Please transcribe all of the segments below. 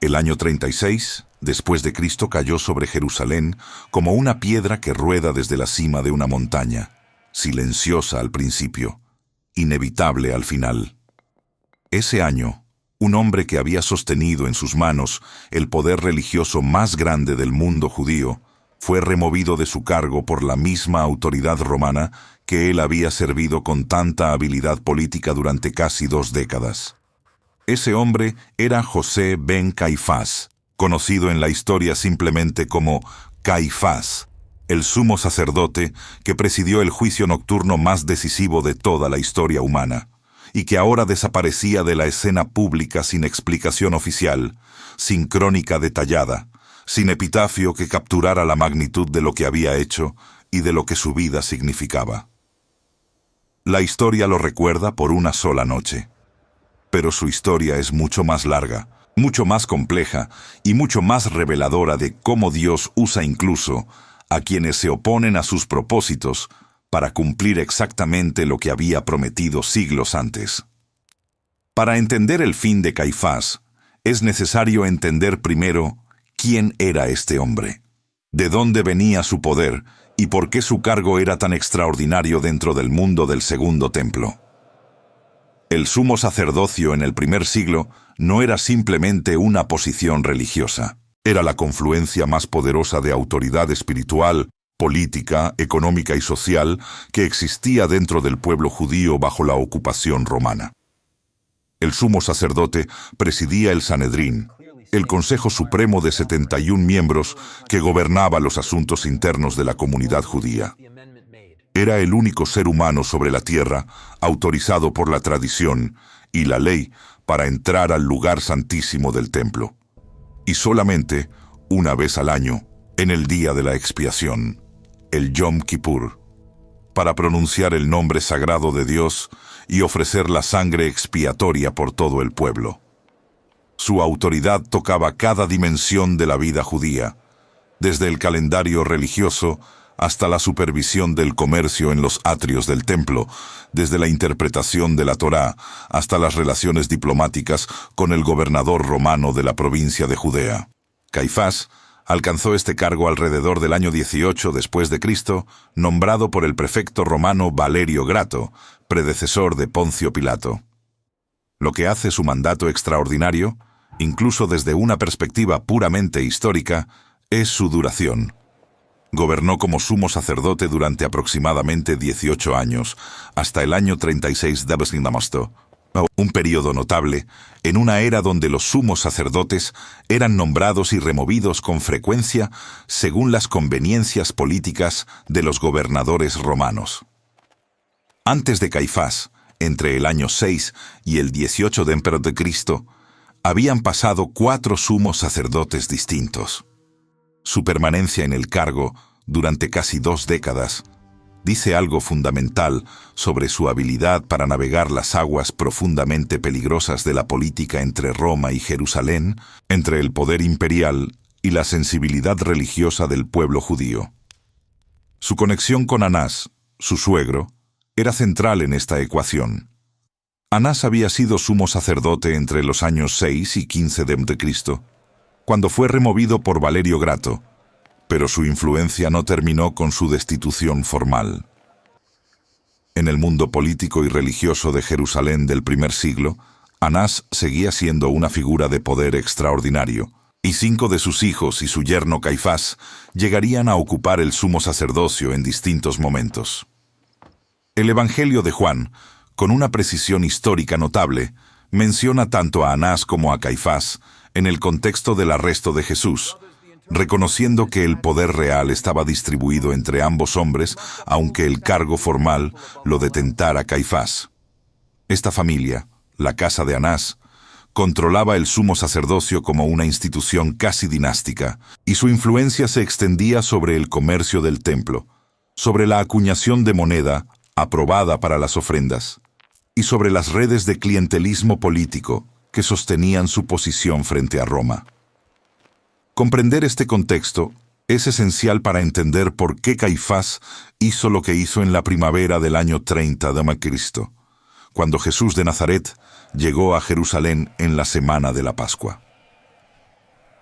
El año 36, después de Cristo, cayó sobre Jerusalén como una piedra que rueda desde la cima de una montaña, silenciosa al principio, inevitable al final. Ese año, un hombre que había sostenido en sus manos el poder religioso más grande del mundo judío, fue removido de su cargo por la misma autoridad romana que él había servido con tanta habilidad política durante casi 2 décadas. Ese hombre era José ben Caifás, conocido en la historia simplemente como Caifás, el sumo sacerdote que presidió el juicio nocturno más decisivo de toda la historia humana, y que ahora desaparecía de la escena pública sin explicación oficial, sin crónica detallada, sin epitafio que capturara la magnitud de lo que había hecho y de lo que su vida significaba. La historia lo recuerda por una sola noche. Pero su historia es mucho más larga, mucho más compleja y mucho más reveladora de cómo Dios usa incluso a quienes se oponen a sus propósitos para cumplir exactamente lo que había prometido siglos antes. Para entender el fin de Caifás, es necesario entender primero quién era este hombre, de dónde venía su poder y por qué su cargo era tan extraordinario dentro del mundo del Segundo Templo. El sumo sacerdocio en el primer siglo no era simplemente una posición religiosa. Era la confluencia más poderosa de autoridad espiritual, política, económica y social que existía dentro del pueblo judío bajo la ocupación romana. El sumo sacerdote presidía el Sanedrín, el Consejo Supremo de 71 miembros que gobernaba los asuntos internos de la comunidad judía. Era el único ser humano sobre la tierra autorizado por la tradición y la ley para entrar al lugar santísimo del templo. Y solamente una vez al año, en el día de la expiación, el Yom Kippur, para pronunciar el nombre sagrado de Dios y ofrecer la sangre expiatoria por todo el pueblo. Su autoridad tocaba cada dimensión de la vida judía, desde el calendario religioso hasta la supervisión del comercio en los atrios del templo, desde la interpretación de la Torá hasta las relaciones diplomáticas con el gobernador romano de la provincia de Judea. Caifás alcanzó este cargo alrededor del año 18 después de Cristo, nombrado por el prefecto romano Valerio Grato, predecesor de Poncio Pilato. Lo que hace su mandato extraordinario, incluso desde una perspectiva puramente histórica, es su duración. Gobernó como sumo sacerdote durante aproximadamente 18 años, hasta el año 36 d.C., un periodo notable en una era donde los sumos sacerdotes eran nombrados y removidos con frecuencia según las conveniencias políticas de los gobernadores romanos. Antes de Caifás, entre el año 6 y el 18 de Cristo, habían pasado 4 sumos sacerdotes distintos. Su permanencia en el cargo durante casi 2 décadas dice algo fundamental sobre su habilidad para navegar las aguas profundamente peligrosas de la política entre Roma y Jerusalén, entre el poder imperial y la sensibilidad religiosa del pueblo judío. Su conexión con Anás, su suegro, era central en esta ecuación. Anás había sido sumo sacerdote entre los años 6 y 15 d.C., cuando fue removido por Valerio Grato, pero su influencia no terminó con su destitución formal. En el mundo político y religioso de Jerusalén del primer siglo, Anás seguía siendo una figura de poder extraordinario, y 5 de sus hijos y su yerno Caifás llegarían a ocupar el sumo sacerdocio en distintos momentos. El Evangelio de Juan, con una precisión histórica notable, menciona tanto a Anás como a Caifás en el contexto del arresto de Jesús, reconociendo que el poder real estaba distribuido entre ambos hombres, aunque el cargo formal lo detentara Caifás. Esta familia, la casa de Anás, controlaba el sumo sacerdocio como una institución casi dinástica, y su influencia se extendía sobre el comercio del templo, sobre la acuñación de moneda aprobada para las ofrendas, y sobre las redes de clientelismo político que sostenían su posición frente a Roma. Comprender este contexto es esencial para entender por qué Caifás hizo lo que hizo en la primavera del año 30 d.C., cuando Jesús de Nazaret llegó a Jerusalén en la semana de la Pascua.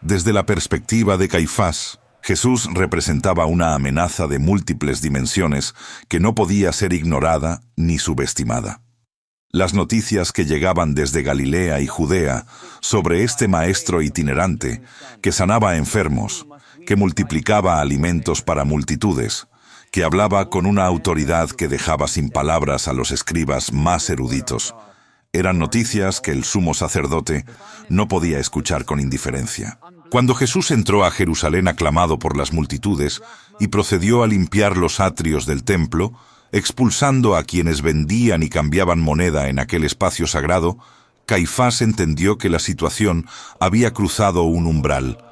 Desde la perspectiva de Caifás, Jesús representaba una amenaza de múltiples dimensiones que no podía ser ignorada ni subestimada. Las noticias que llegaban desde Galilea y Judea sobre este maestro itinerante que sanaba enfermos, que multiplicaba alimentos para multitudes, que hablaba con una autoridad que dejaba sin palabras a los escribas más eruditos, eran noticias que el sumo sacerdote no podía escuchar con indiferencia. Cuando Jesús entró a Jerusalén aclamado por las multitudes y procedió a limpiar los atrios del templo, expulsando a quienes vendían y cambiaban moneda en aquel espacio sagrado, Caifás entendió que la situación había cruzado un umbral.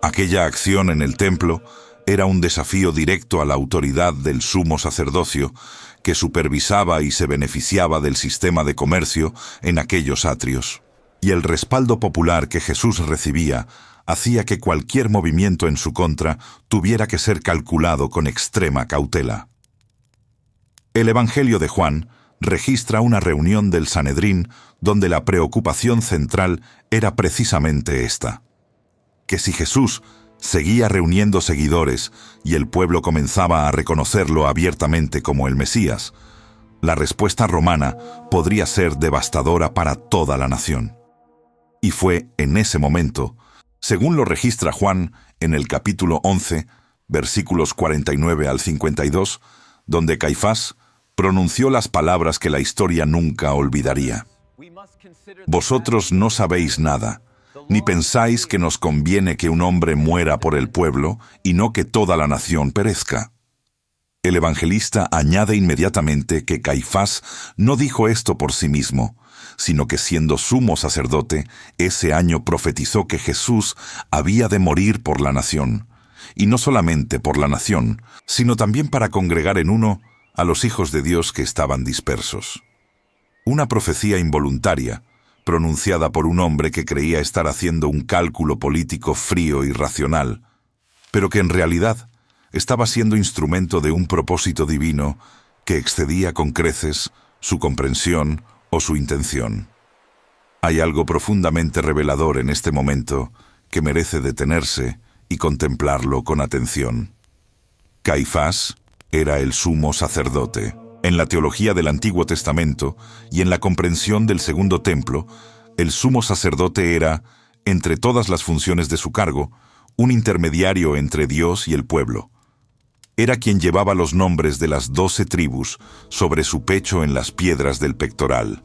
Aquella acción en el templo era un desafío directo a la autoridad del sumo sacerdocio, que supervisaba y se beneficiaba del sistema de comercio en aquellos atrios. Y el respaldo popular que Jesús recibía hacía que cualquier movimiento en su contra tuviera que ser calculado con extrema cautela. El Evangelio de Juan registra una reunión del Sanedrín donde la preocupación central era precisamente esta: que si Jesús seguía reuniendo seguidores y el pueblo comenzaba a reconocerlo abiertamente como el Mesías, la respuesta romana podría ser devastadora para toda la nación. Y fue en ese momento, según lo registra Juan en el capítulo 11, versículos 49 al 52, donde Caifás pronunció las palabras que la historia nunca olvidaría. Vosotros no sabéis nada, ni pensáis que nos conviene que un hombre muera por el pueblo y no que toda la nación perezca. El evangelista añade inmediatamente que Caifás no dijo esto por sí mismo, sino que siendo sumo sacerdote, ese año profetizó que Jesús había de morir por la nación, y no solamente por la nación, sino también para congregar en uno a los hijos de Dios que estaban dispersos. Una profecía involuntaria, pronunciada por un hombre que creía estar haciendo un cálculo político frío y racional, pero que en realidad estaba siendo instrumento de un propósito divino que excedía con creces su comprensión o su intención. Hay algo profundamente revelador en este momento que merece detenerse y contemplarlo con atención. Caifás era el sumo sacerdote. En la teología del Antiguo Testamento y en la comprensión del Segundo Templo, el sumo sacerdote era, entre todas las funciones de su cargo, un intermediario entre Dios y el pueblo. Era quien llevaba los nombres de las 12 tribus sobre su pecho en las piedras del pectoral.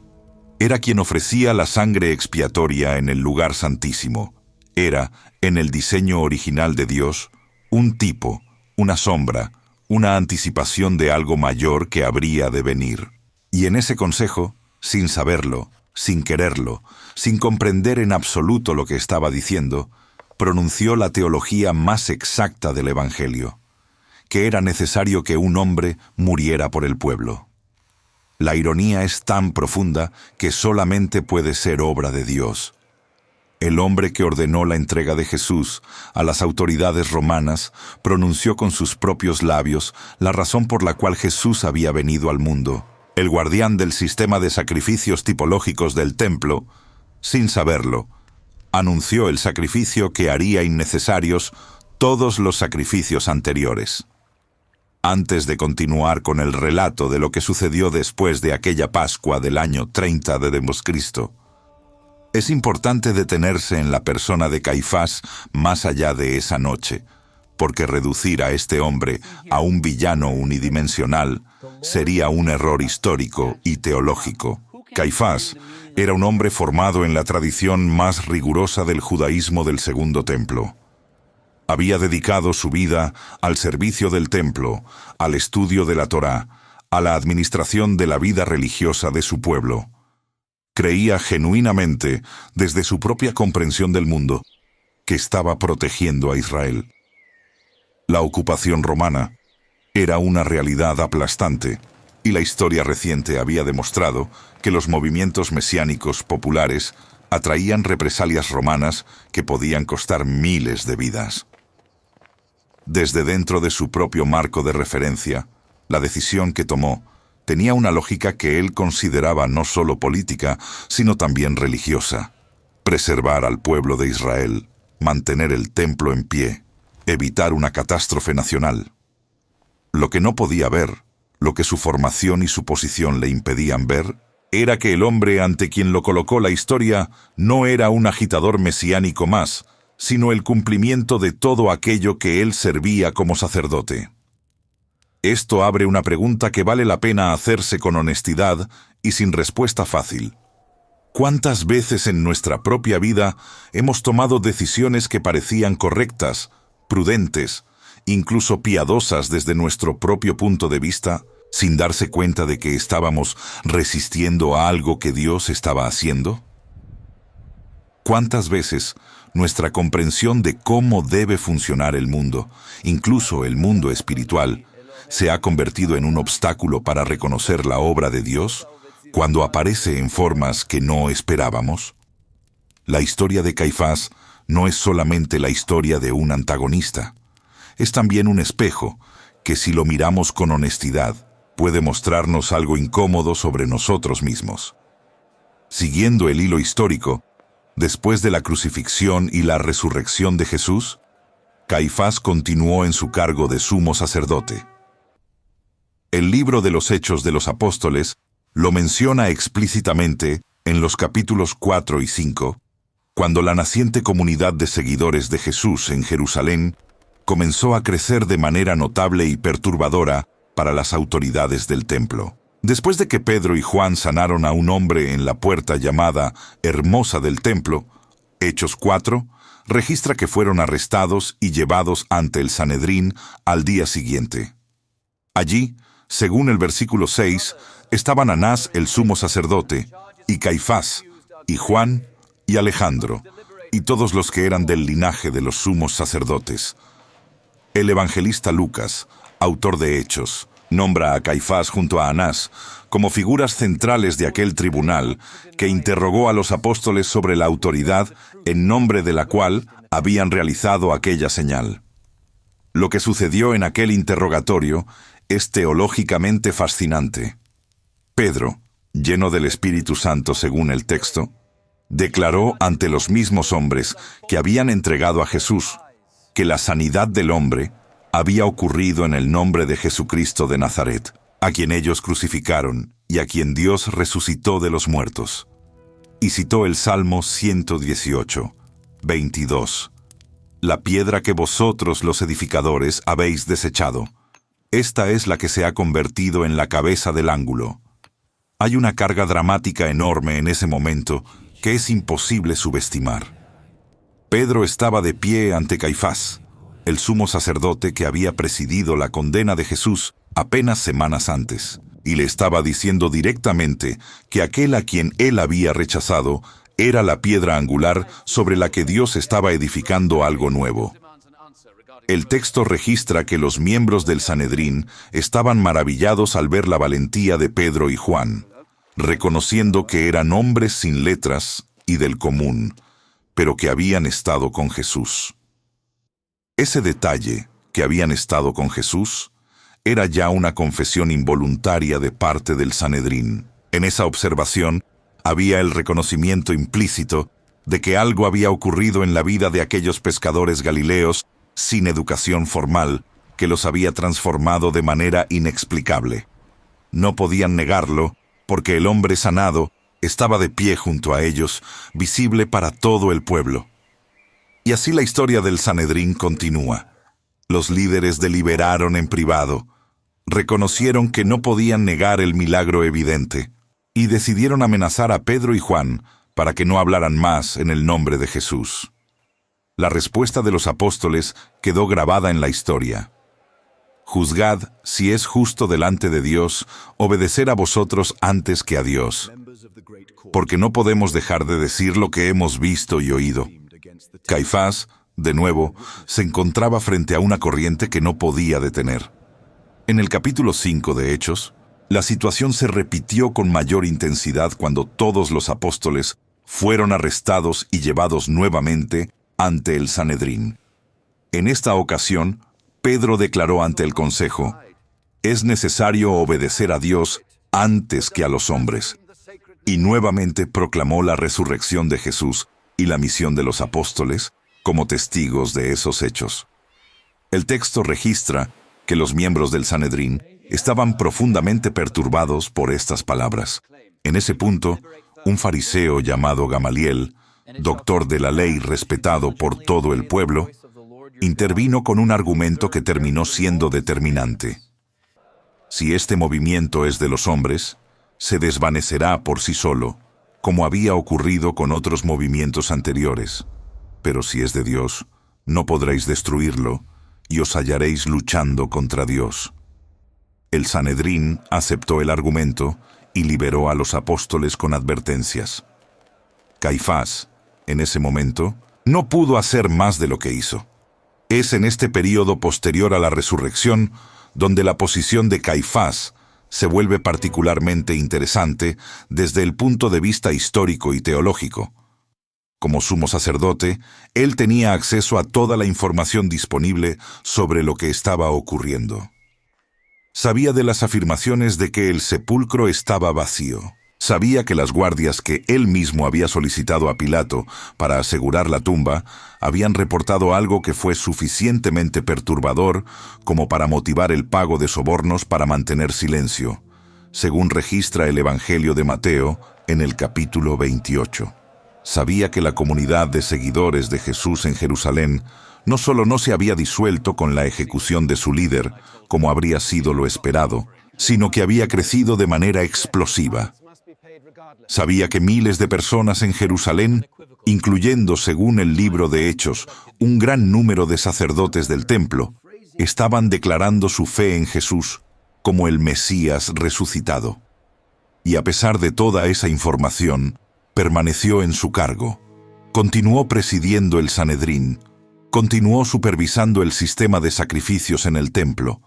Era quien ofrecía la sangre expiatoria en el lugar santísimo. Era, en el diseño original de Dios, un tipo, una sombra, una anticipación de algo mayor que habría de venir. Y en ese consejo, sin saberlo, sin quererlo, sin comprender en absoluto lo que estaba diciendo, pronunció la teología más exacta del Evangelio, que era necesario que un hombre muriera por el pueblo. La ironía es tan profunda que solamente puede ser obra de Dios. El hombre que ordenó la entrega de Jesús a las autoridades romanas pronunció con sus propios labios la razón por la cual Jesús había venido al mundo. El guardián del sistema de sacrificios tipológicos del templo, sin saberlo, anunció el sacrificio que haría innecesarios todos los sacrificios anteriores. Antes de continuar con el relato de lo que sucedió después de aquella Pascua del año 30 de Cristo, es importante detenerse en la persona de Caifás más allá de esa noche, porque reducir a este hombre a un villano unidimensional sería un error histórico y teológico. Caifás era un hombre formado en la tradición más rigurosa del judaísmo del Segundo Templo. Había dedicado su vida al servicio del templo, al estudio de la Torá, a la administración de la vida religiosa de su pueblo. Creía genuinamente, desde su propia comprensión del mundo, que estaba protegiendo a Israel. La ocupación romana era una realidad aplastante, y la historia reciente había demostrado que los movimientos mesiánicos populares atraían represalias romanas que podían costar miles de vidas. Desde dentro de su propio marco de referencia, la decisión que tomó tenía una lógica que él consideraba no solo política, sino también religiosa: preservar al pueblo de Israel, mantener el templo en pie, evitar una catástrofe nacional. Lo que no podía ver, lo que su formación y su posición le impedían ver, era que el hombre ante quien lo colocó la historia no era un agitador mesiánico más, sino el cumplimiento de todo aquello que él servía como sacerdote. Esto abre una pregunta que vale la pena hacerse con honestidad y sin respuesta fácil. ¿Cuántas veces en nuestra propia vida hemos tomado decisiones que parecían correctas, prudentes, incluso piadosas desde nuestro propio punto de vista, sin darse cuenta de que estábamos resistiendo a algo que Dios estaba haciendo? ¿Cuántas veces nuestra comprensión de cómo debe funcionar el mundo, incluso el mundo espiritual, se ha convertido en un obstáculo para reconocer la obra de Dios cuando aparece en formas que no esperábamos? La historia de Caifás no es solamente la historia de un antagonista. Es también un espejo que, si lo miramos con honestidad, puede mostrarnos algo incómodo sobre nosotros mismos. Siguiendo el hilo histórico, después de la crucifixión y la resurrección de Jesús, Caifás continuó en su cargo de sumo sacerdote. El libro de los Hechos de los Apóstoles lo menciona explícitamente en los capítulos 4 y 5, cuando la naciente comunidad de seguidores de Jesús en Jerusalén comenzó a crecer de manera notable y perturbadora para las autoridades del templo. Después de que Pedro y Juan sanaron a un hombre en la puerta llamada Hermosa del templo, Hechos 4 registra que fueron arrestados y llevados ante el Sanedrín al día siguiente. Allí, según el versículo 6, estaban Anás el sumo sacerdote, y Caifás, y Juan, y Alejandro, y todos los que eran del linaje de los sumos sacerdotes. El evangelista Lucas, autor de Hechos, nombra a Caifás junto a Anás como figuras centrales de aquel tribunal que interrogó a los apóstoles sobre la autoridad en nombre de la cual habían realizado aquella señal. Lo que sucedió en aquel interrogatorio es teológicamente fascinante. Pedro, lleno del Espíritu Santo según el texto, declaró ante los mismos hombres que habían entregado a Jesús que la sanidad del hombre había ocurrido en el nombre de Jesucristo de Nazaret, a quien ellos crucificaron y a quien Dios resucitó de los muertos. Y citó el Salmo 118, 22. La piedra que vosotros los edificadores habéis desechado, esta es la que se ha convertido en la cabeza del ángulo. Hay una carga dramática enorme en ese momento que es imposible subestimar. Pedro estaba de pie ante Caifás, el sumo sacerdote que había presidido la condena de Jesús apenas semanas antes, y le estaba diciendo directamente que aquel a quien él había rechazado era la piedra angular sobre la que Dios estaba edificando algo nuevo. El texto registra que los miembros del Sanedrín estaban maravillados al ver la valentía de Pedro y Juan, reconociendo que eran hombres sin letras y del común, pero que habían estado con Jesús. Ese detalle, que habían estado con Jesús, era ya una confesión involuntaria de parte del Sanedrín. En esa observación había el reconocimiento implícito de que algo había ocurrido en la vida de aquellos pescadores galileos sin educación formal, que los había transformado de manera inexplicable. No podían negarlo, porque el hombre sanado estaba de pie junto a ellos, visible para todo el pueblo. Y así la historia del Sanedrín continúa. Los líderes deliberaron en privado, reconocieron que no podían negar el milagro evidente, y decidieron amenazar a Pedro y Juan para que no hablaran más en el nombre de Jesús. La respuesta de los apóstoles quedó grabada en la historia. Juzgad si es justo delante de Dios obedecer a vosotros antes que a Dios, porque no podemos dejar de decir lo que hemos visto y oído. Caifás, de nuevo, se encontraba frente a una corriente que no podía detener. En el capítulo 5 de Hechos, la situación se repitió con mayor intensidad cuando todos los apóstoles fueron arrestados y llevados nuevamente ante el Sanedrín. En esta ocasión, Pedro declaró ante el consejo: «Es necesario obedecer a Dios antes que a los hombres», y nuevamente proclamó la resurrección de Jesús y la misión de los apóstoles como testigos de esos hechos. El texto registra que los miembros del Sanedrín estaban profundamente perturbados por estas palabras. En ese punto, un fariseo llamado Gamaliel, doctor de la ley respetado por todo el pueblo, intervino con un argumento que terminó siendo determinante. Si este movimiento es de los hombres, se desvanecerá por sí solo, como había ocurrido con otros movimientos anteriores. Pero si es de Dios, no podréis destruirlo, y os hallaréis luchando contra Dios. El Sanedrín aceptó el argumento y liberó a los apóstoles con advertencias. Caifás, en ese momento, no pudo hacer más de lo que hizo. Es en este período posterior a la resurrección donde la posición de Caifás se vuelve particularmente interesante desde el punto de vista histórico y teológico. Como sumo sacerdote, él tenía acceso a toda la información disponible sobre lo que estaba ocurriendo. Sabía de las afirmaciones de que el sepulcro estaba vacío. Sabía que las guardias que él mismo había solicitado a Pilato para asegurar la tumba habían reportado algo que fue suficientemente perturbador como para motivar el pago de sobornos para mantener silencio, según registra el Evangelio de Mateo en el capítulo 28. Sabía que la comunidad de seguidores de Jesús en Jerusalén no solo no se había disuelto con la ejecución de su líder, como habría sido lo esperado, sino que había crecido de manera explosiva. Sabía que miles de personas en Jerusalén, incluyendo, según el libro de Hechos, un gran número de sacerdotes del templo, estaban declarando su fe en Jesús como el Mesías resucitado. Y a pesar de toda esa información, permaneció en su cargo. Continuó presidiendo el Sanedrín, continuó supervisando el sistema de sacrificios en el templo,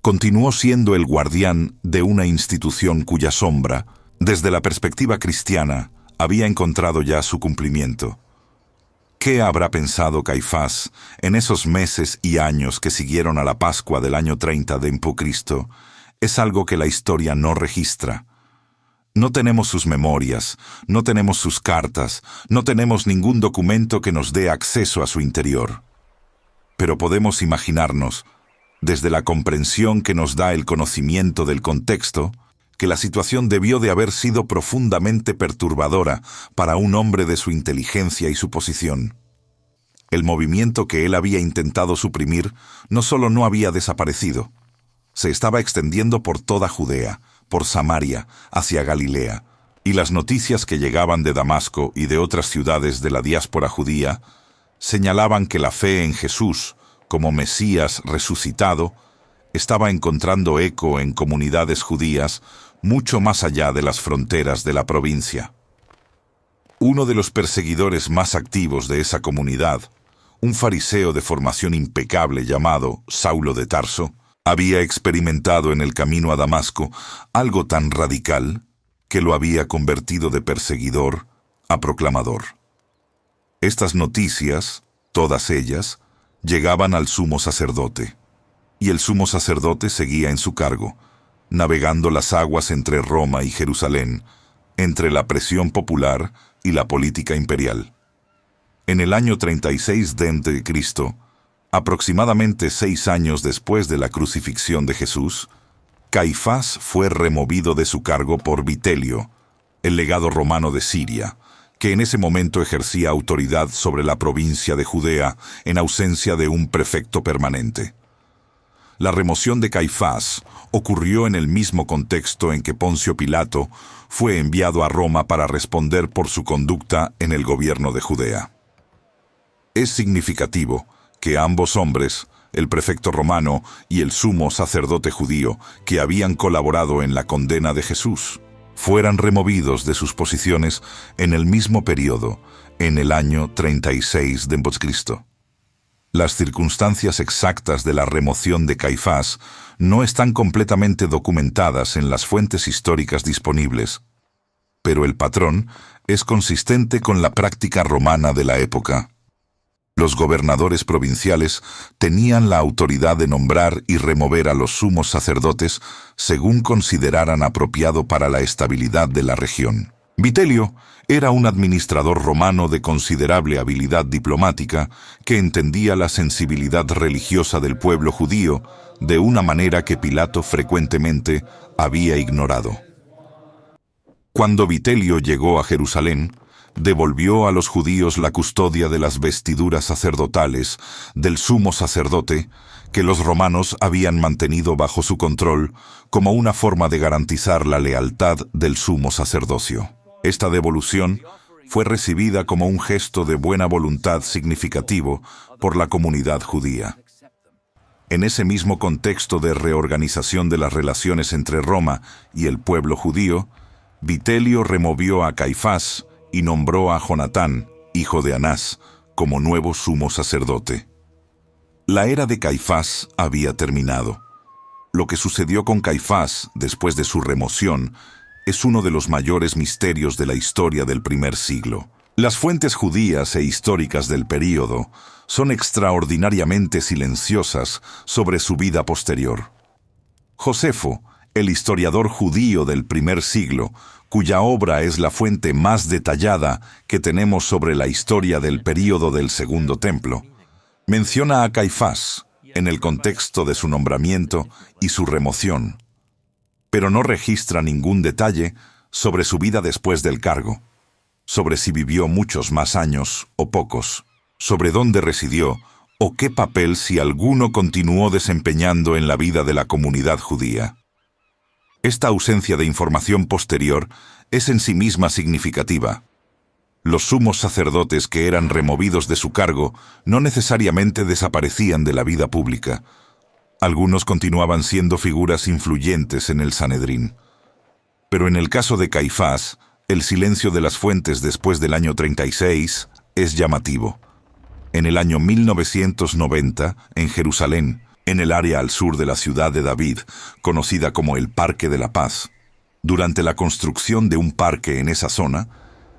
continuó siendo el guardián de una institución cuya sombra, desde la perspectiva cristiana, había encontrado ya su cumplimiento. ¿Qué habrá pensado Caifás en esos meses y años que siguieron a la Pascua del año 30 de Cristo? Es algo que la historia no registra. No tenemos sus memorias, no tenemos sus cartas, no tenemos ningún documento que nos dé acceso a su interior. Pero podemos imaginarnos, desde la comprensión que nos da el conocimiento del contexto, que la situación debió de haber sido profundamente perturbadora para un hombre de su inteligencia y su posición. El movimiento que él había intentado suprimir no solo no había desaparecido, se estaba extendiendo por toda Judea, por Samaria, hacia Galilea, y las noticias que llegaban de Damasco y de otras ciudades de la diáspora judía señalaban que la fe en Jesús, como Mesías resucitado, estaba encontrando eco en comunidades judías mucho más allá de las fronteras de la provincia. Uno de los perseguidores más activos de esa comunidad, un fariseo de formación impecable llamado Saulo de Tarso, había experimentado en el camino a Damasco algo tan radical que lo había convertido de perseguidor a proclamador. Estas noticias, todas ellas, llegaban al sumo sacerdote, y el sumo sacerdote seguía en su cargo, navegando las aguas entre Roma y Jerusalén, entre la presión popular y la política imperial. En el año 36 d.C., aproximadamente 6 años después de la crucifixión de Jesús, Caifás fue removido de su cargo por Vitelio, el legado romano de Siria, que en ese momento ejercía autoridad sobre la provincia de Judea en ausencia de un prefecto permanente. La remoción de Caifás ocurrió en el mismo contexto en que Poncio Pilato fue enviado a Roma para responder por su conducta en el gobierno de Judea. Es significativo que ambos hombres, el prefecto romano y el sumo sacerdote judío que habían colaborado en la condena de Jesús, fueran removidos de sus posiciones en el mismo periodo, en el año 36 d.C. Las circunstancias exactas de la remoción de Caifás no están completamente documentadas en las fuentes históricas disponibles, pero el patrón es consistente con la práctica romana de la época. Los gobernadores provinciales tenían la autoridad de nombrar y remover a los sumos sacerdotes según consideraran apropiado para la estabilidad de la región. Vitelio era un administrador romano de considerable habilidad diplomática que entendía la sensibilidad religiosa del pueblo judío de una manera que Pilato frecuentemente había ignorado. Cuando Vitelio llegó a Jerusalén, devolvió a los judíos la custodia de las vestiduras sacerdotales del sumo sacerdote que los romanos habían mantenido bajo su control como una forma de garantizar la lealtad del sumo sacerdocio. Esta devolución fue recibida como un gesto de buena voluntad significativo por la comunidad judía. En ese mismo contexto de reorganización de las relaciones entre Roma y el pueblo judío, Vitelio removió a Caifás y nombró a Jonatán, hijo de Anás, como nuevo sumo sacerdote. La era de Caifás había terminado. Lo que sucedió con Caifás después de su remoción es uno de los mayores misterios de la historia del primer siglo. Las fuentes judías e históricas del período son extraordinariamente silenciosas sobre su vida posterior. Josefo, el historiador judío del primer siglo, cuya obra es la fuente más detallada que tenemos sobre la historia del período del Segundo Templo, menciona a Caifás en el contexto de su nombramiento y su remoción, pero no registra ningún detalle sobre su vida después del cargo, sobre si vivió muchos más años o pocos, sobre dónde residió o qué papel, si alguno, continuó desempeñando en la vida de la comunidad judía. Esta ausencia de información posterior es en sí misma significativa. Los sumos sacerdotes que eran removidos de su cargo no necesariamente desaparecían de la vida pública. Algunos continuaban siendo figuras influyentes en el Sanedrín. Pero en el caso de Caifás, el silencio de las fuentes después del año 36 es llamativo. En el año 1990, en Jerusalén, en el área al sur de la ciudad de David, conocida como el Parque de la Paz, durante la construcción de un parque en esa zona,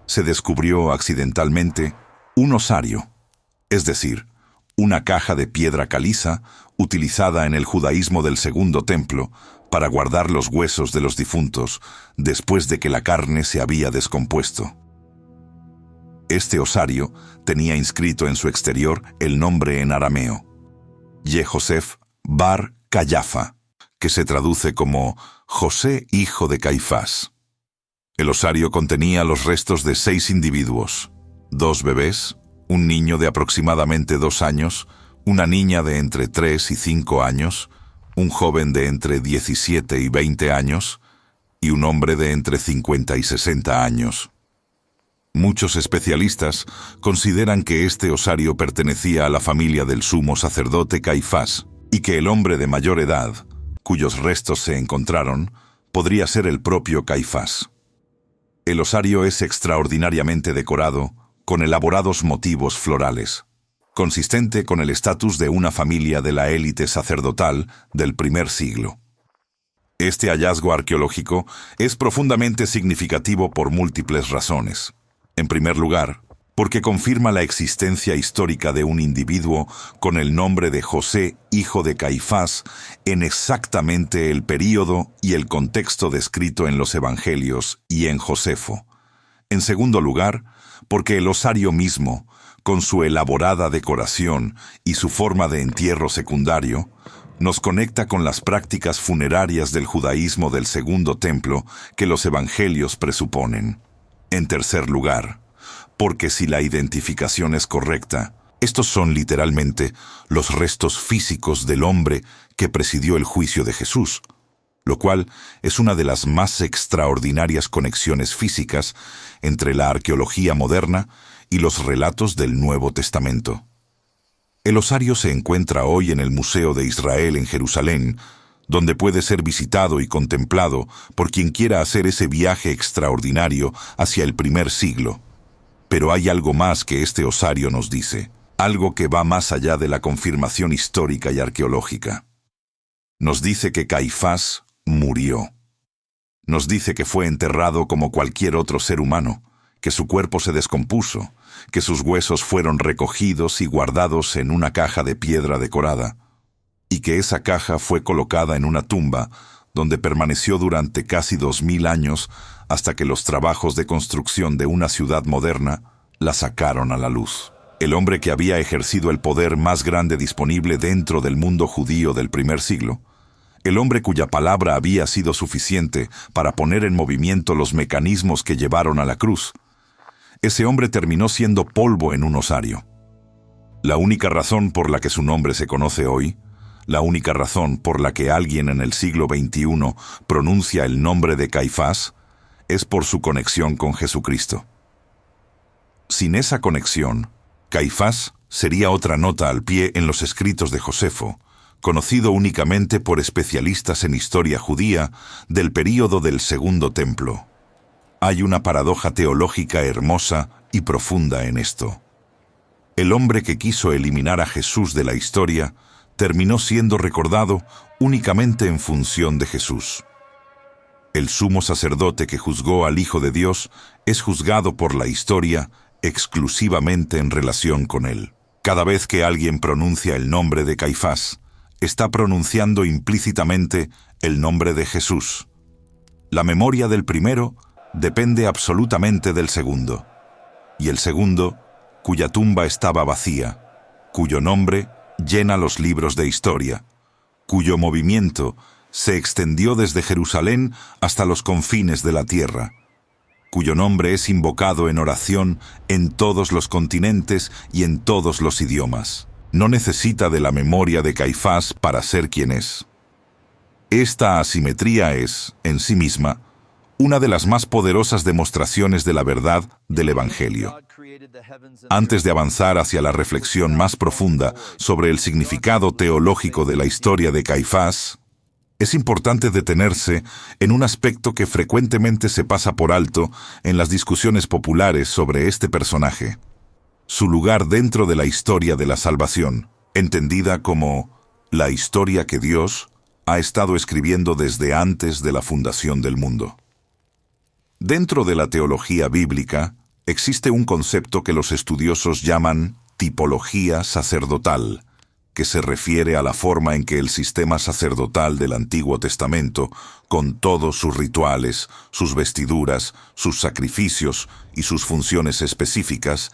se descubrió accidentalmente un osario, es decir, una caja de piedra caliza utilizada en el judaísmo del Segundo Templo para guardar los huesos de los difuntos después de que la carne se había descompuesto. Este osario tenía inscrito en su exterior el nombre en arameo, Yehosef Bar Cayafa, que se traduce como José, hijo de Caifás. El osario contenía los restos de 6 individuos, 2 bebés, un niño de aproximadamente 2 años, una niña de entre 3 y 5 años, un joven de entre 17 y 20 años y un hombre de entre 50 y 60 años. Muchos especialistas consideran que este osario pertenecía a la familia del sumo sacerdote Caifás y que el hombre de mayor edad, cuyos restos se encontraron, podría ser el propio Caifás. El osario es extraordinariamente decorado con elaborados motivos florales, consistente con el estatus de una familia de la élite sacerdotal del primer siglo. Este hallazgo arqueológico es profundamente significativo por múltiples razones. En primer lugar, porque confirma la existencia histórica de un individuo con el nombre de José, hijo de Caifás, en exactamente el período y el contexto descrito en los Evangelios y en Josefo. En segundo lugar, porque el osario mismo, con su elaborada decoración y su forma de entierro secundario, nos conecta con las prácticas funerarias del judaísmo del Segundo Templo que los Evangelios presuponen. En tercer lugar, porque si la identificación es correcta, estos son literalmente los restos físicos del hombre que presidió el juicio de Jesús, lo cual es una de las más extraordinarias conexiones físicas entre la arqueología moderna y los relatos del Nuevo Testamento. El osario se encuentra hoy en el Museo de Israel en Jerusalén, donde puede ser visitado y contemplado por quien quiera hacer ese viaje extraordinario hacia el primer siglo. Pero hay algo más que este osario nos dice, algo que va más allá de la confirmación histórica y arqueológica. Nos dice que Caifás murió. Nos dice que fue enterrado como cualquier otro ser humano, que su cuerpo se descompuso, que sus huesos fueron recogidos y guardados en una caja de piedra decorada, y que esa caja fue colocada en una tumba donde permaneció durante casi 2000 años hasta que los trabajos de construcción de una ciudad moderna la sacaron a la luz. El hombre que había ejercido el poder más grande disponible dentro del mundo judío del primer siglo, el hombre cuya palabra había sido suficiente para poner en movimiento los mecanismos que llevaron a la cruz, ese hombre terminó siendo polvo en un osario. La única razón por la que su nombre se conoce hoy, la única razón por la que alguien en el siglo XXI pronuncia el nombre de Caifás, es por su conexión con Jesucristo. Sin esa conexión, Caifás sería otra nota al pie en los escritos de Josefo, conocido únicamente por especialistas en historia judía del período del Segundo Templo. Hay una paradoja teológica hermosa y profunda en esto. El hombre que quiso eliminar a Jesús de la historia terminó siendo recordado únicamente en función de Jesús. El sumo sacerdote que juzgó al Hijo de Dios es juzgado por la historia exclusivamente en relación con él. Cada vez que alguien pronuncia el nombre de Caifás, está pronunciando implícitamente el nombre de Jesús. La memoria del primero depende absolutamente del segundo, y el segundo, cuya tumba estaba vacía, cuyo nombre llena los libros de historia, cuyo movimiento se extendió desde Jerusalén hasta los confines de la tierra, cuyo nombre es invocado en oración en todos los continentes y en todos los idiomas. No necesita de la memoria de Caifás para ser quien es. Esta asimetría es, en sí misma, una de las más poderosas demostraciones de la verdad del Evangelio. Antes de avanzar hacia la reflexión más profunda sobre el significado teológico de la historia de Caifás, es importante detenerse en un aspecto que frecuentemente se pasa por alto en las discusiones populares sobre este personaje: su lugar dentro de la historia de la salvación, entendida como la historia que Dios ha estado escribiendo desde antes de la fundación del mundo. Dentro de la teología bíblica, existe un concepto que los estudiosos llaman tipología sacerdotal, que se refiere a la forma en que el sistema sacerdotal del Antiguo Testamento, con todos sus rituales, sus vestiduras, sus sacrificios y sus funciones específicas,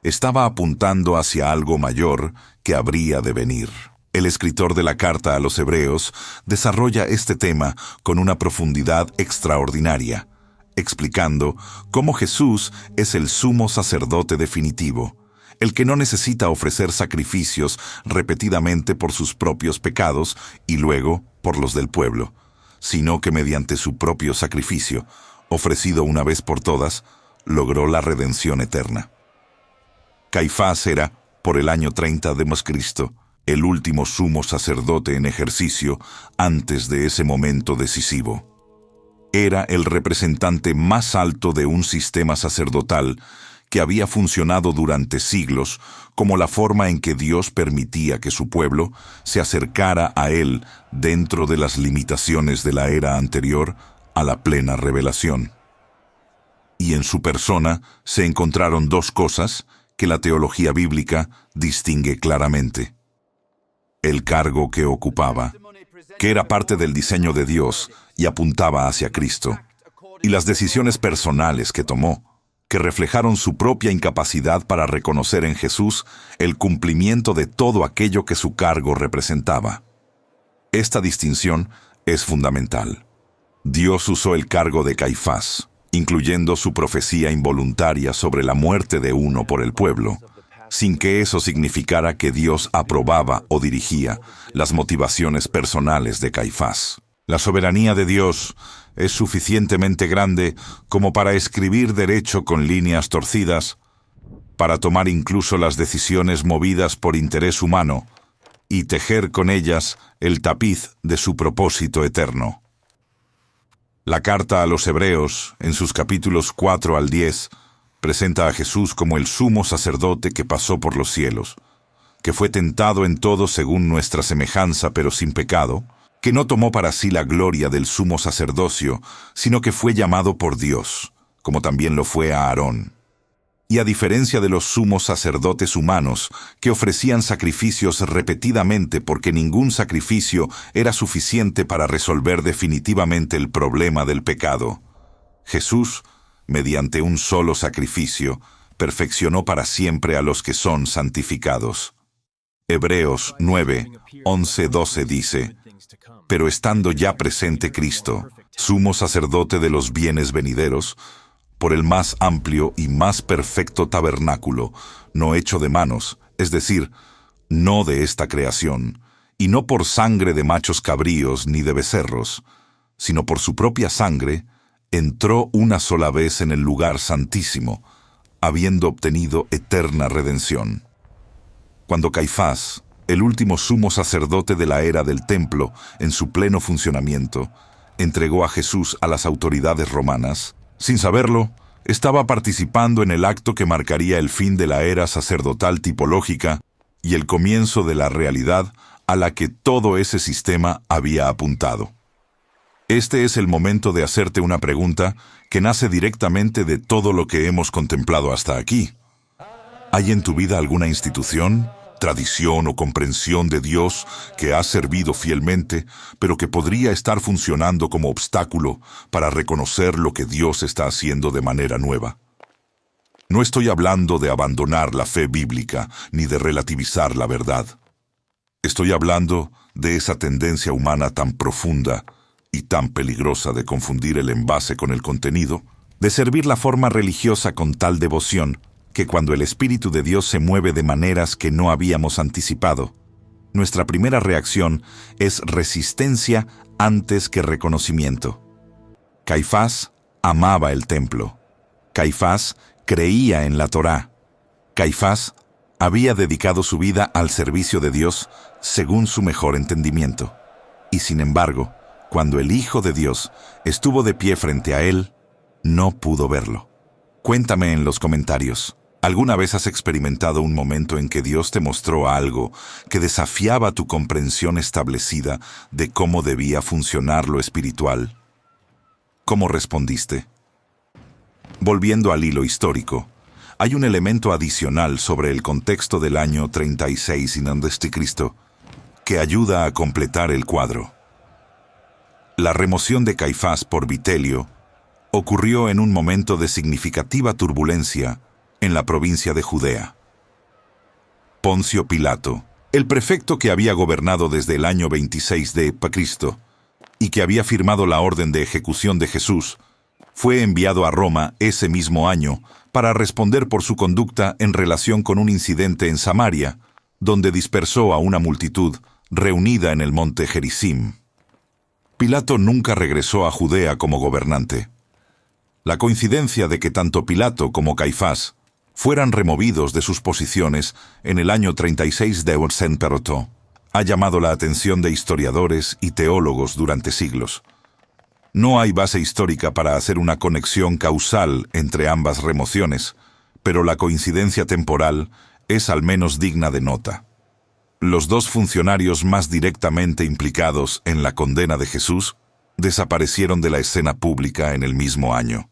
estaba apuntando hacia algo mayor que habría de venir. El escritor de la carta a los Hebreos desarrolla este tema con una profundidad extraordinaria, explicando cómo Jesús es el sumo sacerdote definitivo, el que no necesita ofrecer sacrificios repetidamente por sus propios pecados y luego por los del pueblo, sino que mediante su propio sacrificio, ofrecido una vez por todas, logró la redención eterna. Caifás era, por el año 30 de Cristo, el último sumo sacerdote en ejercicio antes de ese momento decisivo. Era el representante más alto de un sistema sacerdotal que había funcionado durante siglos como la forma en que Dios permitía que su pueblo se acercara a Él dentro de las limitaciones de la era anterior a la plena revelación. Y en su persona se encontraron dos cosas que la teología bíblica distingue claramente: el cargo que ocupaba, que era parte del diseño de Dios y apuntaba hacia Cristo, y las decisiones personales que tomó, que reflejaron su propia incapacidad para reconocer en Jesús el cumplimiento de todo aquello que su cargo representaba. Esta distinción es fundamental. Dios usó el cargo de Caifás, incluyendo su profecía involuntaria sobre la muerte de uno por el pueblo, sin que eso significara que Dios aprobaba o dirigía las motivaciones personales de Caifás. La soberanía de Dios es suficientemente grande como para escribir derecho con líneas torcidas, para tomar incluso las decisiones movidas por interés humano y tejer con ellas el tapiz de su propósito eterno. La carta a los Hebreos, en sus capítulos 4 al 10, presenta a Jesús como el sumo sacerdote que pasó por los cielos, que fue tentado en todo según nuestra semejanza pero sin pecado, que no tomó para sí la gloria del sumo sacerdocio, sino que fue llamado por Dios, como también lo fue a Aarón. Y a diferencia de los sumos sacerdotes humanos, que ofrecían sacrificios repetidamente porque ningún sacrificio era suficiente para resolver definitivamente el problema del pecado, Jesús, mediante un solo sacrificio, perfeccionó para siempre a los que son santificados. Hebreos 9, 11, 12 dice: Pero estando ya presente Cristo, sumo sacerdote de los bienes venideros, por el más amplio y más perfecto tabernáculo, no hecho de manos, es decir, no de esta creación, y no por sangre de machos cabríos ni de becerros, sino por su propia sangre, entró una sola vez en el lugar santísimo, habiendo obtenido eterna redención. Cuando Caifás, el último sumo sacerdote de la era del templo, en su pleno funcionamiento, entregó a Jesús a las autoridades romanas, sin saberlo, estaba participando en el acto que marcaría el fin de la era sacerdotal tipológica y el comienzo de la realidad a la que todo ese sistema había apuntado. Este es el momento de hacerte una pregunta que nace directamente de todo lo que hemos contemplado hasta aquí. ¿Hay en tu vida alguna institución, tradición o comprensión de Dios que has servido fielmente, pero que podría estar funcionando como obstáculo para reconocer lo que Dios está haciendo de manera nueva? No estoy hablando de abandonar la fe bíblica ni de relativizar la verdad. Estoy hablando de esa tendencia humana tan profunda y tan peligrosa de confundir el envase con el contenido, de servir la forma religiosa con tal devoción, que cuando el Espíritu de Dios se mueve de maneras que no habíamos anticipado, nuestra primera reacción es resistencia antes que reconocimiento. Caifás amaba el templo. Caifás creía en la Torá. Caifás había dedicado su vida al servicio de Dios según su mejor entendimiento. Y sin embargo, cuando el Hijo de Dios estuvo de pie frente a él, no pudo verlo. Cuéntame en los comentarios, ¿alguna vez has experimentado un momento en que Dios te mostró algo que desafiaba tu comprensión establecida de cómo debía funcionar lo espiritual? ¿Cómo respondiste? Volviendo al hilo histórico, hay un elemento adicional sobre el contexto del año 36 a.C. que ayuda a completar el cuadro. La remoción de Caifás por Vitelio ocurrió en un momento de significativa turbulencia en la provincia de Judea. Poncio Pilato, el prefecto que había gobernado desde el año 26 d.C. y que había firmado la orden de ejecución de Jesús, fue enviado a Roma ese mismo año para responder por su conducta en relación con un incidente en Samaria, donde dispersó a una multitud reunida en el monte Gerizim. Pilato nunca regresó a Judea como gobernante. La coincidencia de que tanto Pilato como Caifás fueran removidos de sus posiciones en el año 36 d.C. ha llamado la atención de historiadores y teólogos durante siglos. No hay base histórica para hacer una conexión causal entre ambas remociones, pero la coincidencia temporal es al menos digna de nota. Los dos funcionarios más directamente implicados en la condena de Jesús desaparecieron de la escena pública en el mismo año.